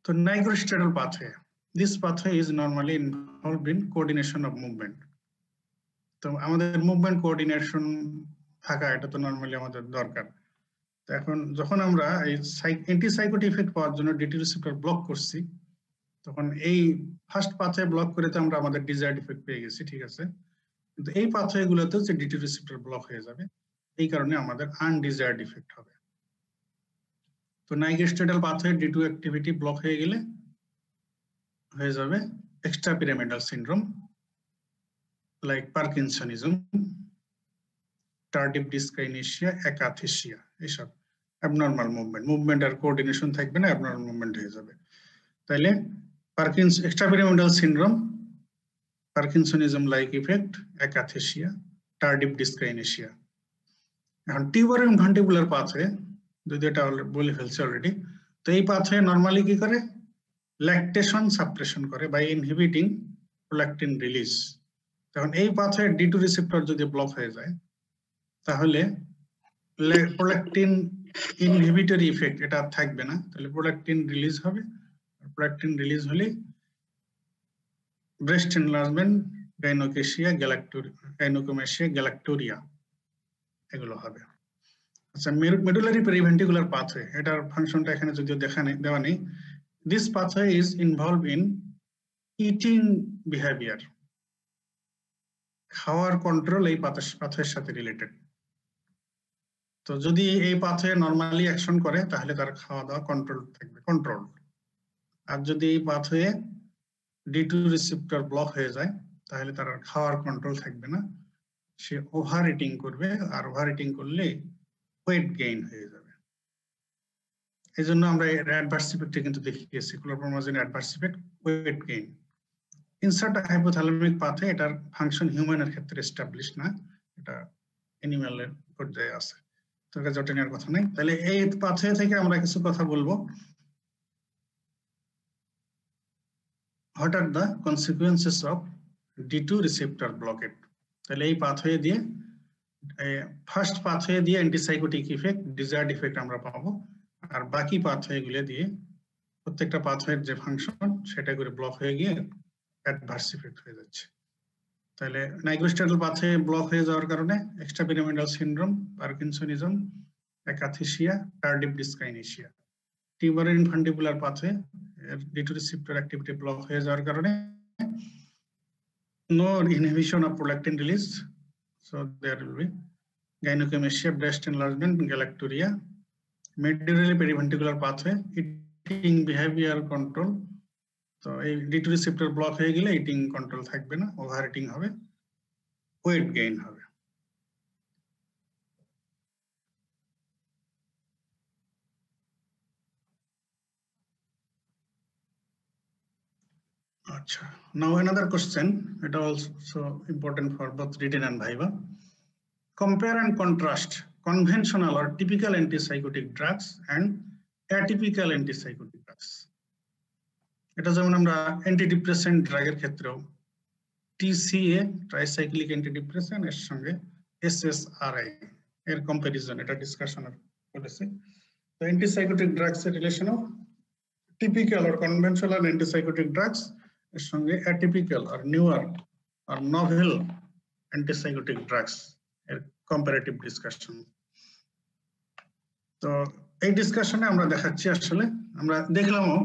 তো nigrostriatal pathway, this pathway is normally involved in coordination of movement. তো আমাদের মুভমেন্ট কোঅর্ডিনেশন থাকা এটা তো নরমালি আমাদের দরকার। তো এখন যখন আমরা এই অ্যান্টিসাইকোটিক ইফেক্ট পাওয়ার জন্য D2 রিসেপ্টর ব্লক করছি, তখন এই ফার্স্ট পাথওয়ে ব্লক করে তো আমরা আমাদের ডিজায়ার্ড ইফেক্ট পেয়ে গেছি। ঠিক আছে, কিন্তু এই পাথওয়ে গুলোতেও যে D2 রিসেপ্টর ব্লক হয়ে যাবে, এই কারণে আমাদের আনডিজায়ার্ড ইফেক্ট হবে। তো নাইগ্রোস্ট্রাটাল পাথওয়ে D2 অ্যাক্টিভিটি ব্লক হয়ে গেলে হয়ে যাবে এক্সট্রাপিরামিডাল সিনড্রোম, লাইক পার্কিনসনিজম, টার্ডিভ ডিসকাইনেশিয়া, একাথেশিয়া, এসব অ্যাবনর্মাল মুভমেন্ট আর কোঅর্ডিনেশন থাকবে না, অ্যাবনর্মাল মুভমেন্ট হয়ে যাবে। তাইলে extrapyramidal syndrome, parkinsonism like effect, akathisia, tardive dyskinesia. এখন টিউবার ইনভান্টিবুলার পাথওয়ে, যদি এটা বলে ফেলছে অলরেডি, তো এই পাথওয়ে নরমালি কি করে? ল্যাকটেশন সাপ্রেশন করে বাই ইনহিবিটিং প্রোল্যাকটিন রিলিজ। তখন এই পাথওয়ে D2 রিসেপ্টর যদি ব্লক হয়ে যায়, তাহলে প্রোল্যাকটিন ইনহিবিটরি ইফেক্ট এটা থাকবে না, তাহলে প্রোল্যাকটিন রিলিজ হবে। প্রোল্যাকটিন রিলিজ হলে ব্রেস্ট এনলার্জমেন্ট, গাইনোকোমেশিয়া, গ্যালাক্টোরিয়া এগুলো হবে। আচ্ছা, মেডুলারি পেরিভেন্ট্রিকুলার পাথওয়ে, এটার ফাংশনটা এখানে যদিও দেওয়া নেই। This pathway is involved in eating behavior. খাওয়ার কন্ট্রোল এই পাথওয়ের সাথে রিলেটেড। তো যদি এই পাথওয়ে নরমালি অ্যাকশন করে, তাহলে তার খাওয়া দাওয়া কন্ট্রোল থাকবে, কন্ট্রোল। আর যদি এই পাথওয়ে D2 রিসেপ্টর ব্লক হয়ে যায়, তাহলে তার খাওয়ার কন্ট্রোল থাকবে না, সে ওভার ইটিং করবে, আর ওভার ইটিং করলে ওয়েট গেইন হয়ে যাবে। এই জন্য আমরা এর অ্যাডভার্স ইফেক্টে কিন্তু দেখিয়েছি, chlorpromazine adverse effect weight gain. Insert hypothalamic পাথে এটার ফাংশন হিউম্যানের ক্ষেত্রে এস্টাবলিশ না, এটা অ্যানিমালের পর্যায়ে আছে, তো এটা জটে নেওয়ার কথা নাই। তাহলে এই পাথে থেকে আমরা কিছু কথা বলবো। What are the consequences of D2 receptor blockade? তাহলে এই পাথওয়ে দিয়ে ফার্স্ট পাথওয়ে দিয়ে অ্যান্টিসাইকোটিক ইফেক্ট, ডিজায়ার্ড ইফেক্ট আমরা পাবো, আর বাকি পাথওয়ে গুলো দিয়ে প্রত্যেকটা পাথওয়ের যে ফাংশন সেটা করে ব্লক হয়ে গিয়ে অ্যাডভার্স ইফেক্ট হয়ে যাচ্ছে। তাহলে নাইগ্রোস্ট্যাটাল পাথওয়ে ব্লক হয়ে যাওয়ার কারণে extrapyramidal syndrome, parkinsonism, akathisia, tardive dyskinesia. টিউবারের infundibular pathway D2 receptor activity block হয়ে যাওয়ার কারণে no inhibition of prolactin release, so there will be gynecomastia, breast enlargement, galacturia. Medullary periventricular pathway, eating behavior control, তো এই D2 receptor block হয়ে গেলে eating control থাকবে না, ওভার ইটিং হবে, ওয়েট গেইন হবে। Achha. Now another question, it also important for both written and viva. Compare and contrast conventional or typical antipsychotic drugs and atypical antipsychotic drugs. এটা যেমন আমরা antidepressant ড্রাগের ক্ষেত্রেও TCA tricyclic antidepressant এর সঙ্গে SSRI এর comparison এটা ডিসকাশন করেছে। তো অ্যান্টিসাইকোটিক ড্রাগস এর relation of typical or conventional antipsychotic drugs এর সঙ্গে অ্যাটিপিক্যাল আর নিউয়ার আর নভেল অ্যান্টিসাইকোটিক ড্রাগস এর কম্পারেটিভ ডিসকাশন। তো এই ডিসকাশনে আমরা দেখাচ্ছি, আসলে আমরা দেখলামও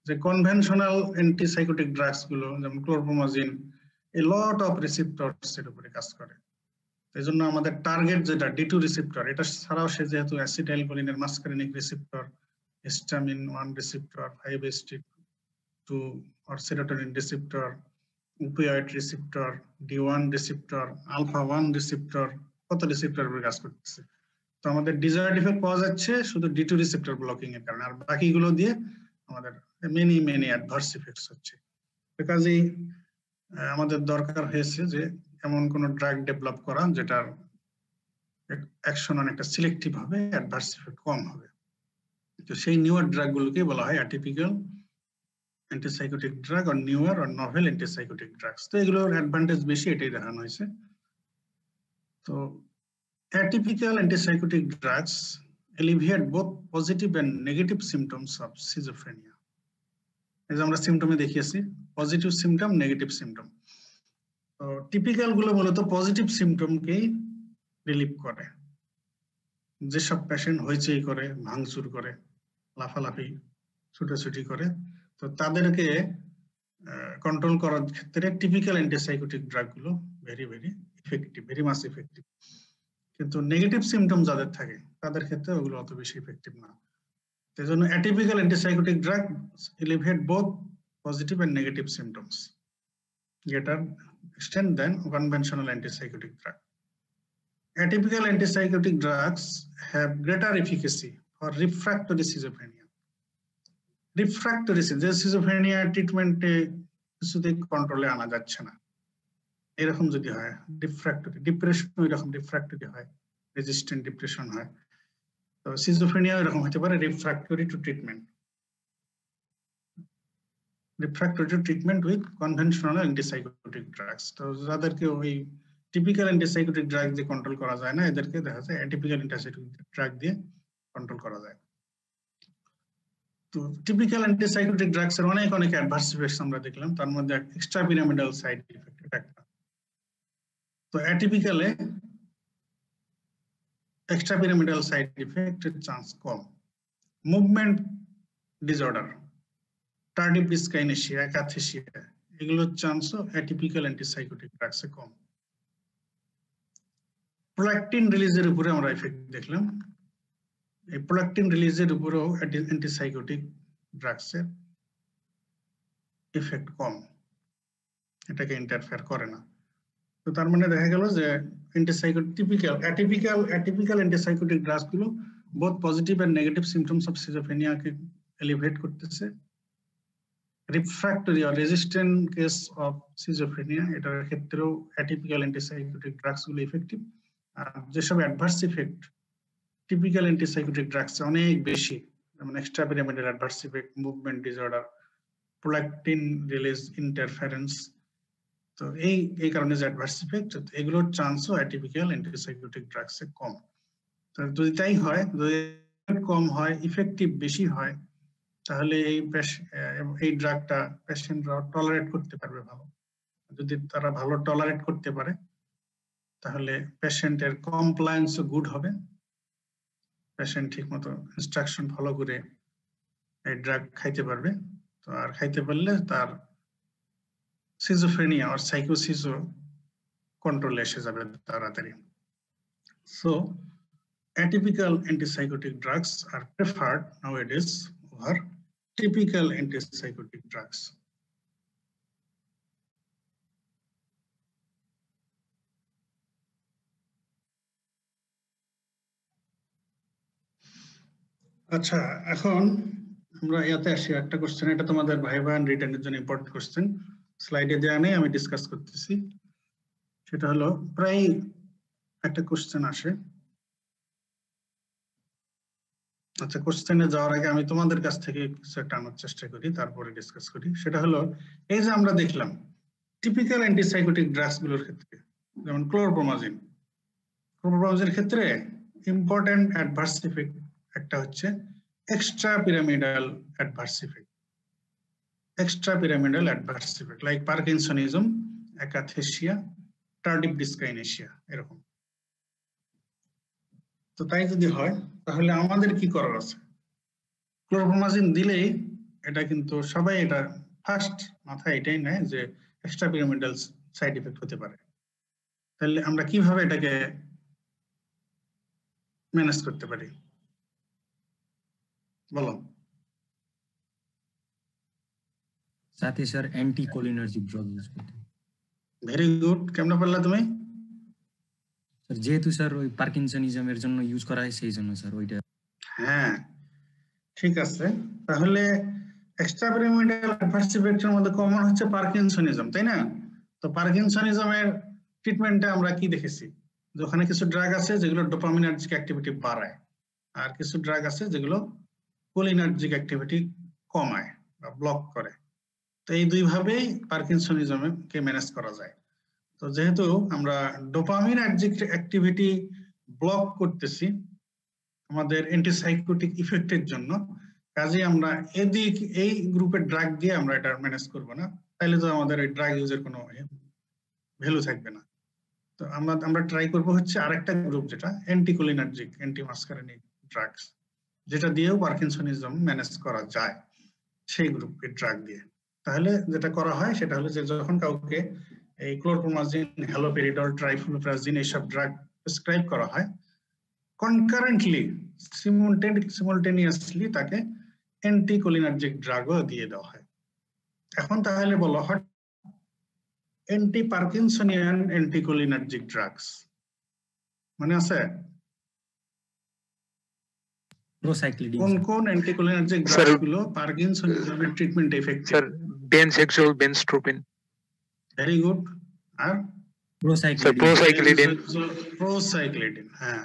যে কনভেনশনাল অ্যান্টিসাইকোটিক ড্রাগস গুলো যেমন ক্লোরপ্রোমাজিন এ লট অফ রিসেপ্টরস এর উপরে কাজ করে। এই জন্য আমাদের টার্গেট যেটা D2 রিসেপ্টর, এটা ছাড়াও সে যেহেতু অ্যাসিটাইলকোলিনের muscarinic receptor, histamine 1 receptor, 5-HT2 or serotonin receptor, opioid receptor, D1 receptor, alpha 1 receptor, কত রিসেপ্টর উপর কাজ করতেছে। তো আমাদের ডিজায়ার্ড ইফেক্ট পাওয়া যাচ্ছে শুধু D2 রিসেপ্টর ব্লকিং এর কারণে, আর বাকিগুলো দিয়ে আমাদের মেনি অ্যাডভার্স ইফেক্টস হচ্ছে। কাজেই আমাদের দরকার হয়েছে যে এমন কোন ড্রাগ ডেভেলপ করা যেটার অ্যাকশন অনেকটা সিলেক্টিভ হবে, অ্যাডভার্স ইফেক্ট কম হবে। তো সেই নিউয়ার ড্রাগ গুলোকে বলা হয় atypical antipsychotic drug or newer or novel antipsychotic drugs. তো এগুলোর অ্যাডভান্টেজ বেশি, এটাই দেখানো হয়েছে। তো atypical antipsychotic drugs alleviate both positive and negative symptoms of schizophrenia. এই যে আমরা সিম্পটমে দেখিয়েছি পজিটিভ সিম্পটম, নেগেটিভ সিম্পটম। তো টিপিক্যাল গুলো মূলত পজিটিভ সিম্পটমকেই রিলিভ করে। যেসব পেশেন্ট হইচই করে, ভাঙচুর করে, লাফালাফি, ছুটাছুটি করে, তো তাদেরকে কন্ট্রোল করার ক্ষেত্রে টিপিক্যাল অ্যান্টিসাইকোটিক ড্রাগ গুলো very effective, very much effective. কিন্তু নেগেটিভ সিম্পটম যাদের থাকে তাদের ক্ষেত্রে ওগুলো অত বেশি ইফেক্টিভ না। সেই জন্য atypical antipsychotic drug elevate both positive and negative symptoms greater extent than conventional antipsychotic drug. Atypical antipsychotic drugs have greater efficacy for refractory schizophrenia. Refractory schizophrenia treatment কিছুতেই কন্ট্রোলে আনা যাচ্ছে না, এরকম যদি হয়, রিফ্র্যাক্টরি ডিপ্রেশন এরকম রিফ্র্যাক্টরি হয়, রেজিস্ট্যান্ট ডিপ্রেশন হয়, তো সিজোফ্রেনিয়া এরকম হতে পারে refractory to treatment, refractory to treatment with conventional antipsychotic drugs. তো যাদেরকে ওই টিপিক্যাল অ্যান্টিসাইকোটিক ড্রাগ দিয়ে কন্ট্রোল করা যায় না, এদেরকে দেখা যায় অ্যাটিপিক্যাল অ্যান্টিসাইকোটিক ড্রাগ দিয়ে কন্ট্রোল করা যায়। তো টিপিক্যাল অ্যান্টিসাইকোটিক ড্রাগস এর অনেক অ্যাডভার্স ইফেক্টস আমরা দেখলাম, তার মধ্যে এক্সট্রা পিরামিডাল সাইড ইফেক্ট একটা। তো অ্যাটিপিক্যালে এক্সট্রা পিরামিডাল সাইড ইফেক্টের চান্স কম। মুভমেন্ট ডিসঅর্ডার, টার্ডিভ ডিসকাইনেসিয়া, অ্যাকাথিসিয়া, এগুলোর চান্সও অ্যাটিপিক্যাল অ্যান্টিসাইকোটিক ড্রাগসে কম। প্রোল্যাকটিন রিলিজের উপরে আমরা ইফেক্ট দেখলাম, এই প্রোল্যাকটিন রিলিজের উপরেও অ্যান্টিসাইকোটিক ড্রাগসের ইফেক্ট কম, এটাকে ইন্টারফেয়ার করে না। তো তার মানে দেখা গেল যে অ্যাটিপিক্যাল অ্যান্টিসাইকোটিক ড্রাগস গুলো both positive and negative symptoms of সিজোফ্রেনিয়াকে এলিভেট করতেছে, refractory or resistant case of schizophrenia এটার ক্ষেত্রেও atypical antipsychotic drugs গুলো effective আর যেসব adverse effect typical antipsychotic drugs অনেক বেশি যেমন extrapyramidal adverse effect movement disorder prolactin release interference তো এই কারণে যে adverse effect এগুলোর চান্সও atypical antipsychotic drugs এ কম তো যদি তাই হয় যদি কম হয় ইফেক্টিভ বেশি হয় তাহলে এই ড্রাগটা পেশেন্টরা টলারেট করতে পারবে ভালো যদি তারা ভালো টলারেট করতে পারে তাহলে পেশেন্টের কমপ্লায়েন্স গুড হবে পেশেন্ট ঠিকমতো ইনস্ট্রাকশন ফলো করে এই ড্রাগ খাইতে পারবে তো আর খাইতে পারলে তার সিজোফ্রেনিয়া আর সাইকোসিসও কন্ট্রোলে এসে যাবে তাড়াতাড়ি so atypical antipsychotic drugs are preferred nowadays over typical antipsychotic drugs. আচ্ছা এখন আমরা ইয়াতে আসি একটা কোশ্চেন এটা তোমাদের ভাইভা এন্ড রিটেনের জন্য ইম্পর্টেন্ট কোশ্চেন স্লাইডে দেয়া নেই আমি ডিসকাস করতেছি সেটা হলো প্রায় একটা কোশ্চেন আসে আচ্ছা কোশ্চেনে যাওয়ার আগে আমি তোমাদের কাছ থেকে কিছু একটা আনার চেষ্টা করি তারপরে ডিসকাস করি সেটা হলো এই যে আমরা দেখলাম টিপিক্যাল অ্যান্টিসাইকোটিক ড্রাগস গুলোর ক্ষেত্রে যেমন ক্লোরোপ্রোমাজিনের ক্ষেত্রে ইম্পর্টেন্ট অ্যাডভার্স ইফেক্ট একটা হচ্ছে extrapyramidal adverse effect like parkinsonism akathisia tardive dyskinesia এরকম তো তাই যদি হয় তাহলে আমাদের কি করার আছে ক্লোরোপ্রোমাজিন দিলেই এটা কিন্তু সবাই এটা ফার্স্ট মাথায় এটাই নেয় যে এক্সট্রা পিরামিডাল সাইড ইফেক্ট হতে পারে তাহলে আমরা কিভাবে এটাকে ম্যানেজ করতে পারি বলো साथ ही sir anticholinergic drug use करते हैं ভেরি গুড কেমন পারলা তুমি স্যার যেহেতু স্যার ওই পার্কিনসনিজমের জন্য ইউজ করা হয় সেই জন্য স্যার ওইটা হ্যাঁ ঠিক আছে তাহলে এক্সট্রাপিরামিডাল অ্যাডভার্স ইফেক্টের মধ্যে কমন হচ্ছে পার্কিনসনিজম তাই না তো পার্কিনসনিজমের ট্রিটমেন্টে আমরা কি দেখেছি যে ওখানে কিছু ড্রাগ আছে যেগুলো ডোপামিনার্জিক অ্যাক্টিভিটি বাড়ায় আর কিছু ড্রাগ আছে যেগুলো কোলিনার্জিক অ্যাক্টিভিটি কমায় বা ব্লক করে তো এই দুই ভাবেই পার্কিনসনিজমকে ম্যানেজ করা যায় তো যেহেতু আমরা ডোপামিনার্জিক অ্যাক্টিভিটি ব্লক করতেছি আমাদের অ্যান্টিসাইকোটিক ইফেক্টের জন্য কাজে আমরা এই গ্রুপের ড্রাগ দিয়ে আমরা এটা ম্যানেজ করব না তাহলে তো আমাদের এই ড্রাগ ইউজের কোনো ভ্যালু থাকবে না তো আমরা ট্রাই করব হচ্ছে আরেকটা গ্রুপ যেটা অ্যান্টিকোলিনার্জিক অ্যান্টিমাস্কারিনিক ড্রাগস যেটা দিয়েও পার্কিনসনিজম ম্যানেজ করা যায় সেই গ্রুপের ড্রাগ দিয়ে তাহলে যেটা করা হয় সেটা হলো যে যখন কাউকে এই ক্লোরোপ্রোমাজিন হ্যালোপেরিডল ট্রাইফ্লুপ্রাজিন এইসব ড্রাগ প্রেসক্রাইব করা হয় কনকারেন্টলি সিমultaneously তাকে অ্যান্টিকোলিনার্জিক ড্রাগও দিয়ে দেওয়া হয় এখন তাহলে বলো হয় অ্যান্টি পার্কিনসনিয়ান অ্যান্টিকোলিনার্জিক ড্রাগস মানে আছে প্রোসাইক্লিডিন কোন অ্যান্টিকোলিনার্জিক ড্রাগস গুলো পার্কিনসনিজমের treatment effective sir benzhexol benztropine very good আর প্রোসাইক্লিডিন হ্যাঁ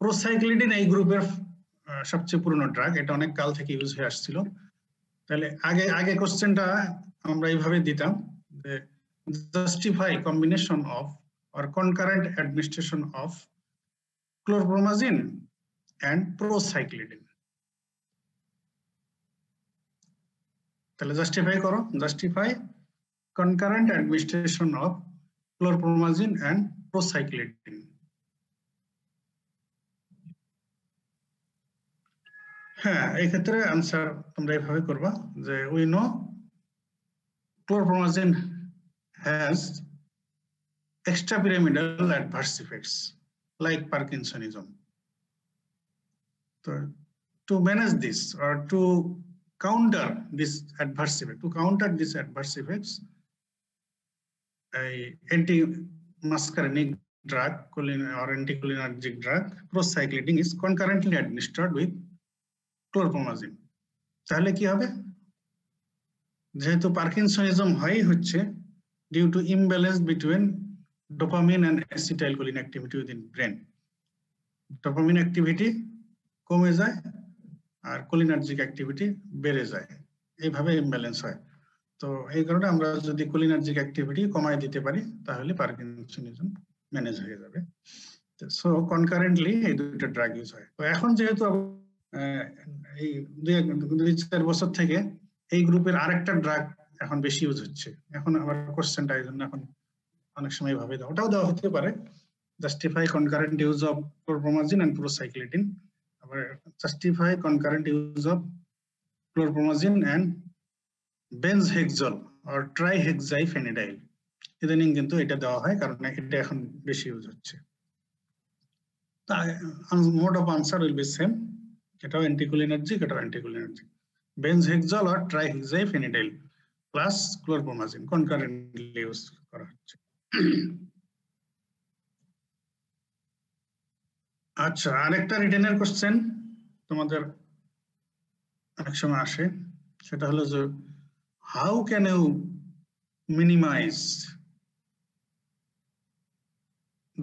প্রোসাইক্লিডিন এই গ্রুপের সবচেয়ে পুরনো ড্রাগ এটা অনেক কাল থেকে ইউজ হয়ে আসছিল তাহলে আগে কোশ্চেনটা আমরা এইভাবে দিতাম যে justify combination of or concurrent administration of chlorpromazine and procyclidine তাহলে justify concurrent administration of chlorpromazine and procyclidine হ্যাঁ এই ক্ষেত্রে আনসার তোমরা এইভাবে করবা যে we know chlorpromazine has extrapyramidal adverse effects like Parkinsonism so to manage this or to counter this adverse effects a anti-muscarinic drug or anticholinergic drug procyclidine is concurrently administered with chlorpromazine তাহলে কি হবে যেহেতু parkinsonism হয় হচ্ছে due to imbalance between dopamine and acetylcholine activity within brain. Dopamine activity কমে যায় আর cholinergic activity বেড়ে যায়, এইভাবে ইমব্যালেন্স হয়। তো এই কারণে আমরা যদি কোলিনার্জিক অ্যাক্টিভিটি কমায় দিতে পারি তাহলে পার্কিনসনিজম ম্যানেজ হয়ে যাবে। সো কনকারেন্টলি এই দুটো ড্রাগ ইউজ হয়। তো এখন যেহেতু এই 2-4 বছর থেকে এই গ্রুপের আরেকটা ড্রাগ এখন বেশি ইউজ হচ্ছে। এখন আবার কোশ্চেনটা এই জন্য এখন অনেক সময় ভাবে ওটাও দেওয়া হতে পারে, justify concurrent use of chlorpromazine and procyclidine, আবার justify concurrent use of chlorpromazine and benzhexol or trihexyphenidyl. ইদানিং কিন্তু এটা দেওয়া হয় কারণ এটা এখন বেশি ইউজ হচ্ছে। Mode of answer will be same, এটাও অ্যান্টিকোলিনার্জিক, এটাও anticholinergic. Benzhexol or trihexyphenidyl plus chlorpromazine concurrently use করা হচ্ছে। আচ্ছা, আরেকটা রিটেনের কোশ্চেন তোমাদের অনেক সময় আসে, সেটা হলো যে how can you minimize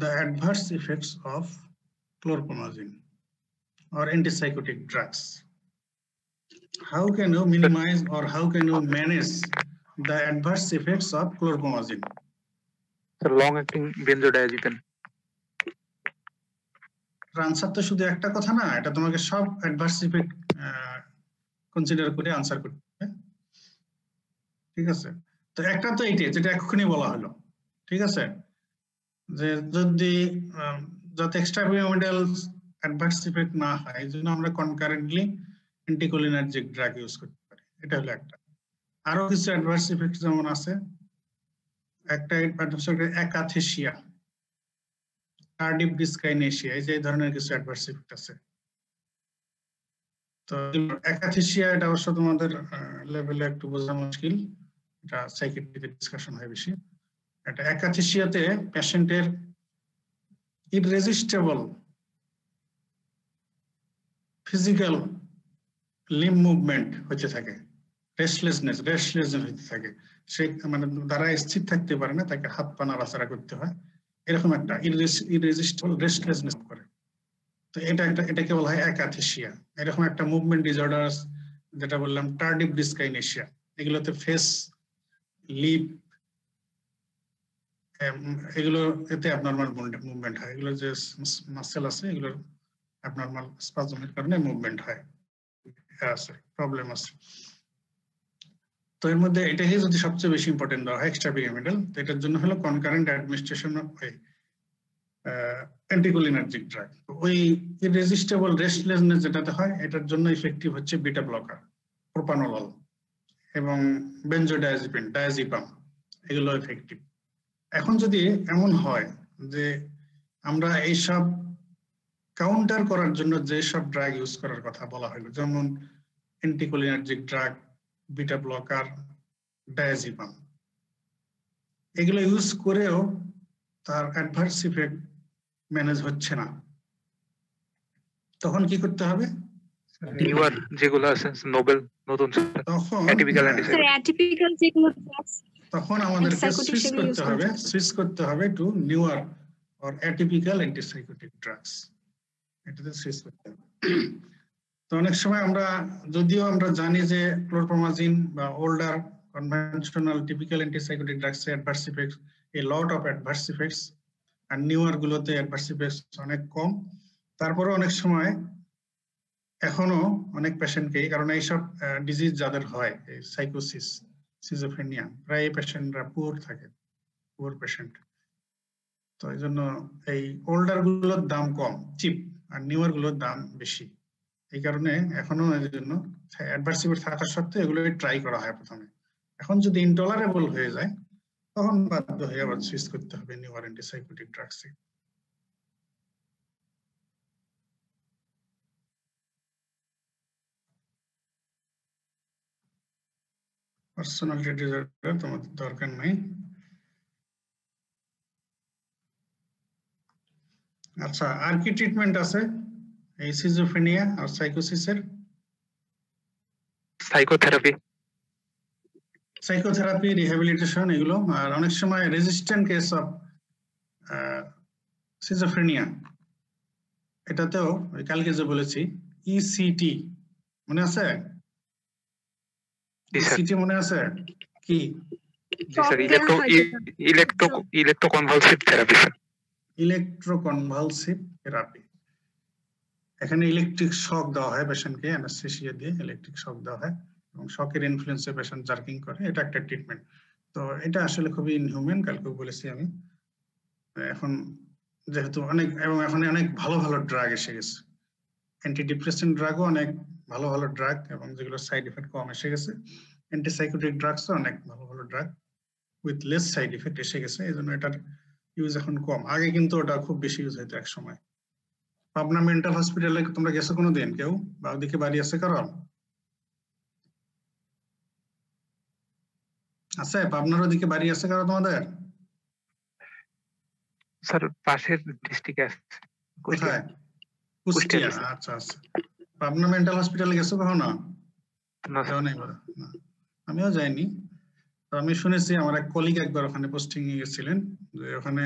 the adverse effects of chlorpromazine or antipsychotic drugs? How can you minimize or how can you manage the adverse effects of chlorpromazine? long acting benzodiazepine. Answer তো শুধু একটা কথা না, এটা তোমাকে সব অ্যাডভার্স ইফেক্ট কনসিডার করে answer করতে হবে, ঠিক আছে? তো একটা তো এইটাই যেটা এক্ষুনি বলা হলো, ঠিক আছে, যে যদি যাতে এক্সট্রাপিরামিডাল অ্যাডভার্স ইফেক্ট না হয় এই জন্য আমরা কনকারেন্টলি অ্যান্টিকোলিনার্জিক ড্রাগ ইউজ করতে পারি, এটা হলো একটা। আরো কিছু অ্যাডভার্স ইফেক্ট যেমন আছে, একটা অ্যাকাথেসিয়া, কার্ডিক ডিসকাইনেসিয়া, এই যে এই ধরনের কিছু অ্যাডভার্স ইফেক্ট আছে। তো অ্যাকাথেসিয়া এটা অবশ্য তোমাদের লেভেলে একটু বোঝা মুশকিল, এটা সাইকিয়াট্রিতে ডিসকাশন হয় বেশি। এটা অ্যাকাথেসিয়াতে পেশেন্টের ইররেজিস্টেবল ফিজিক্যাল লিম্ব মুভমেন্ট হতে থাকে, রেস্টলেসনেস হতে থাকে, সে মানে দাঁড়ায় স্থির থাকতে পারে না, তাকে হাত পা নাড়াচাড়া করতে হয়, এরকম একটা ইররেজিস্টেবল রেস্টলেসনেস করে। তো এটাকে বলা হয় অ্যাকাথেসিয়া। এরকম একটা মুভমেন্ট ডিসঅর্ডার যেটা বললাম টার্ডিভ ডিসকাইনেসিয়া, এগুলোতে ফেস, লিপ, এগুলো এতে অ্যাবনরমাল মুভমেন্ট হয়, এগুলো যে মাসেল আছে এগুলোর অ্যাবনরমাল স্পাজমের কারণে মুভমেন্ট হয়, আছে প্রবলেম আছে। তো এর মধ্যে এটাই যদি সবচেয়ে বেশি ইম্পর্টেন্ট দেওয়া হয় এক্সট্রাপিরামিডাল, তো এটার জন্য হলো concurrent administration of anticholinergic drug. ওই ইররেজিস্টেবল রেস্টলেসনেস যেটাতে হয় এটার জন্য ইফেক্টিভ হচ্ছে বিটা ব্লকার, প্রোপানোলল এবং বেনজোডায়াজিপিন, ডায়াজিপাম, এগুলো ইফেক্টিভ। এখন যদি এমন হয় যে আমরা এইসব কাউন্টার করার জন্য যেসব ড্রাগ ইউজ করার কথা বলা হলো, যেমন anticholinergic drug, beta blocker, diazepam, এগুলো ইউজ করেও তার অ্যাডভার্স ইফেক্ট ম্যানেজ হচ্ছে না, তখন কি করতে হবে? নিউয়ার যেগুলো আছে নোবেল নতুন তখন আমাদেরকে সুইচ করতে হবে to newer or atypical antipsychotic drugs, এটাতে সুইচ করতে হবে। তো অনেক সময় আমরা যদিও আমরা জানি যে ক্লোরপ্রোমাজিন বা older conventional typical antipsychotic drugs এর adverse effects a lot of adverse effects, আর নিউয়ার গুলোতে অ্যাডভার্স ইফেক্টস অনেক কম, তারপরে অনেক সময় এখনো অনেক পেশেন্টকে, কারণ এইসব ডিজিজ যাদের হয় সাইকোসিস, সিজোফ্রেনিয়া, প্রায় পেশেন্টরা পুয়ার থাকে, পুয়ার পেশেন্ট। তো এই জন্য এই ওল্ডার গুলোর দাম কম, চিপ, আর নিউয়ার গুলোর দাম বেশি, এই কারণে এখনো এর জন্য অ্যাডভার্স ইফেক্ট থাকা সত্ত্বেও এগুলো ট্রাই করা হয় প্রথমে। এখন যদি ইনটলারেবল হয়ে যায় তখন বাধ্য হয়ে আবার সুইচ করতে হবে নিউয়ার অ্যান্টিসাইকোটিক ড্রাগসে। পার্সোনালিটি ডিসঅর্ডার তোমাদের দরকার নাই। আচ্ছা, আর কি ট্রিটমেন্ট আছে এই সিজোফ্রেনিয়া আর সাইকোসিসের? সাইকোথেরাপি। সাইকোথেরাপি, রিহ্যাবিলিটেশন এগুলো, আর অনেক সময় রেজিস্ট্যান্ট কেস অফ সিজোফ্রেনিয়া, এটাতেও ওই কালকে যে বলেছি ইসিটি মনে আছে? জি স্যার। ইসিটি মনে আছে কি? জি স্যার, ইলেকট্রোকনভালসিভ থেরাপি স্যার। ইলেকট্রোকনভালসিভ থেরাপি, এখানে ইলেকট্রিক শক দেওয়া হয় পেশেন্টকে, অ্যানেস্থেসিয়া দিয়ে ইলেকট্রিক শক দেওয়া হয় এবং শকের ইনফ্লুয়েন্সে পেশেন্ট জার্কিং করে, এটা একটা ট্রিটমেন্ট। তো এটা আসলে খুবই ইনহিউম্যান, কালকেও বলেছি আমি। এখন যেহেতু এখন অনেক ভালো ভালো ড্রাগ এসে গেছে, অ্যান্টিডিপ্রেসেন্ট ড্রাগও অনেক ভালো ভালো ড্রাগ, এবং যেগুলো সাইড এফেক্ট কম এসে গেছে। অ্যান্টিসাইকোটিক ড্রাগসও অনেক ভালো ভালো drug with less side effect এসে গেছে, এই জন্য এটার ইউজ এখন কম। আগে কিন্তু ওটা খুব বেশি ইউজ হইতো এক সময়। পাবনা মেন্টাল হসপিটালে তোমরা গেছো কোনোদিন কেউ, বা ওদিকে বাড়ি আছে কারো? আছে? পাবনার ওদিকে বাড়ি আছে কারো তোমাদের? স্যার পাশের ডিস্ট্রিক্টে আছে। কোথায়? কুষ্টিয়া। আচ্ছা আচ্ছা। পাবনা মেন্টাল হসপিটালে গেছো কখনো? না যাও নাই? না, আমিও যাইনি। তো আমি শুনেছি আমার এক কলিগ একবার ওখানে পোস্টিং এ গেছিলেন, যে ওখানে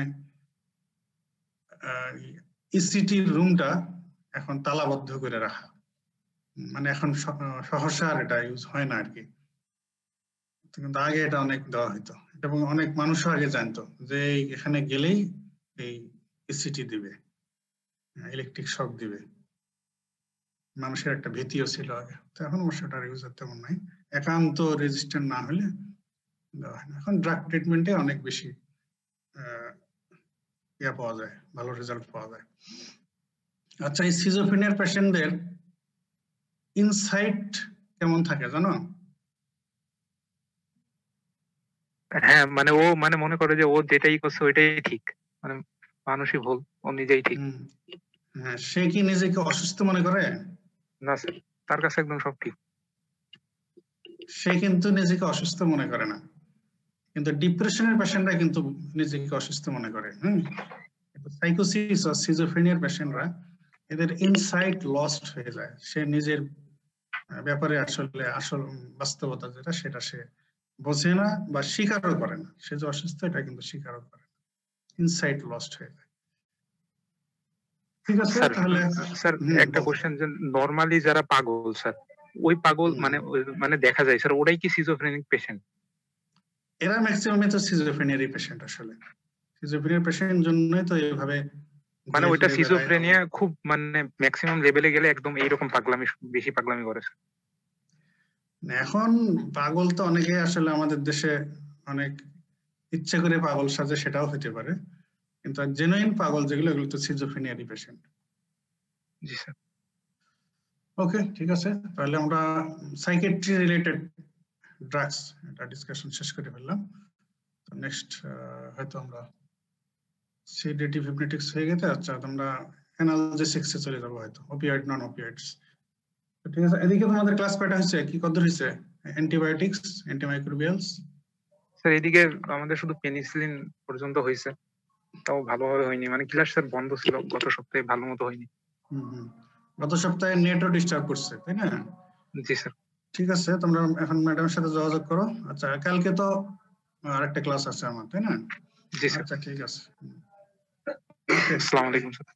ইসিটি রুমটা এখন তালাবদ্ধ করে রাখা, মানে এখন সহসা আর এটা ইউজ হয় না আর কি। কিন্তু আগে এটা অনেক দেওয়া হইতো, এবং অনেক মানুষও আগে জানতো যে এখানে গেলেই এই ইসিটি দিবে, ইলেকট্রিক শক দিবে, মানুষের একটা ভীতিও ছিল আগে। তো এখন অবশ্য এটার ইউজ তেমন নাই, একান্ত রেজিস্ট্যান্ট না হলে দেওয়া হয় না। এখন ড্রাগ ট্রিটমেন্টে অনেক বেশি ইয়া পাওয়া যায়, ভালো রেজাল্ট পাওয়া যায়। আচ্ছা, এই সিজোফ্রেনিয়ার পেশেন্টদের ইনসাইট কেমন থাকে জানো? হ্যাঁ, মানে ও মনে করে যে ও যেটাই করছে ওইটাই ঠিক, মানে মানুষই ভুল, ও নিজেই ঠিক। হ্যাঁ, সে কি নিজেকে অসুস্থ মনে করে? না স্যার, তার কাছে একদম সব ঠিক। সে কিন্তু নিজেকে অসুস্থ মনে করে না, কিন্তু ডিপ্রেশনের পেশেন্টরা কিন্তু নিজেকে অসুস্থ মনে করে। সাইকোসিস আর সিজোফ্রেনিয়ার পেশেন্টরা, এদের ইনসাইট লস্ট হয়ে যায়, সে নিজের ব্যাপারে আসলে আসল বাস্তবতা যেটা সেটা সে বোঝে না বা স্বীকারও করে না, সে যে অসুস্থ এটা কিন্তু স্বীকারও করে না, ইনসাইট লস্ট হয়ে যায়। ঠিক আছে, তাহলে স্যার একটা কোশ্চেন, যে নরমালি যারা পাগল স্যার, ওই পাগল মানে দেখা যায় স্যার, ওরাই কি সিজোফ্রেনিক পেশেন্ট? এরা ম্যাক্সিমামই তো সিজোফ্রেনিয়ারই পেশেন্ট, আসলে সিজোফ্রেনিয়ার পেশেন্ট জন্যই তো এইভাবে, মানে ওইটা সিজোফ্রেনিয়া খুব মানে ম্যাক্সিমাম লেভেলে গেলে একদম এইরকম পাগলামি, বেশি পাগলামি করে। এখন পাগল তো অনেকে আসলে আমাদের দেশে অনেক ইচ্ছে করে পাগল সাজে, সেটাও হতে পারে, কিন্তু জেনুইন পাগল যেগুলো, এগুলো তো সিজোফ্রেনিয়ারই পেশেন্ট। জি স্যার। ওকে, ঠিক আছে, তাহলে আমরা সাইকিয়াট্রি রিলেটেড ড্রাগস এটা ডিসকাশন শেষ করে ফেললাম। তো নেক্সট হয়তো আমরা সেডেটিভ হিপনোটিক্স হয়ে গেছে। আচ্ছা, তোমরা অ্যানালজেসিক্সে চলে যাবো হয়তো, অপিয়েড নন অপিয়েডস। ঠিক আছে, এদিকে তোমাদের ক্লাস কয়টা হয়েছে, কি কত হয়েছে? অ্যান্টিবায়োটিক্স, অ্যান্টিমাইক্রোবিয়ালস? স্যার এদিকে আমাদের শুধু পেনিসিলিন পর্যন্ত হয়েছে, তাও ভালোভাবে হয়নি, মানে ক্লাস স্যার বন্ধ ছিল গত সপ্তাহে, ভালো মতো হয়নি। গত সপ্তাহে নেটও ডিস্টার্ব করছে, তাই না? জি স্যার। ঠিক আছে, তোমরা এখন ম্যাডামের সাথে যোগাযোগ করো। আচ্ছা, কালকে তো আরেকটা ক্লাস আছে আমার, তাই না? জি স্যার। আচ্ছা, ঠিক আছে। আসসালামু আলাইকুম স্যার।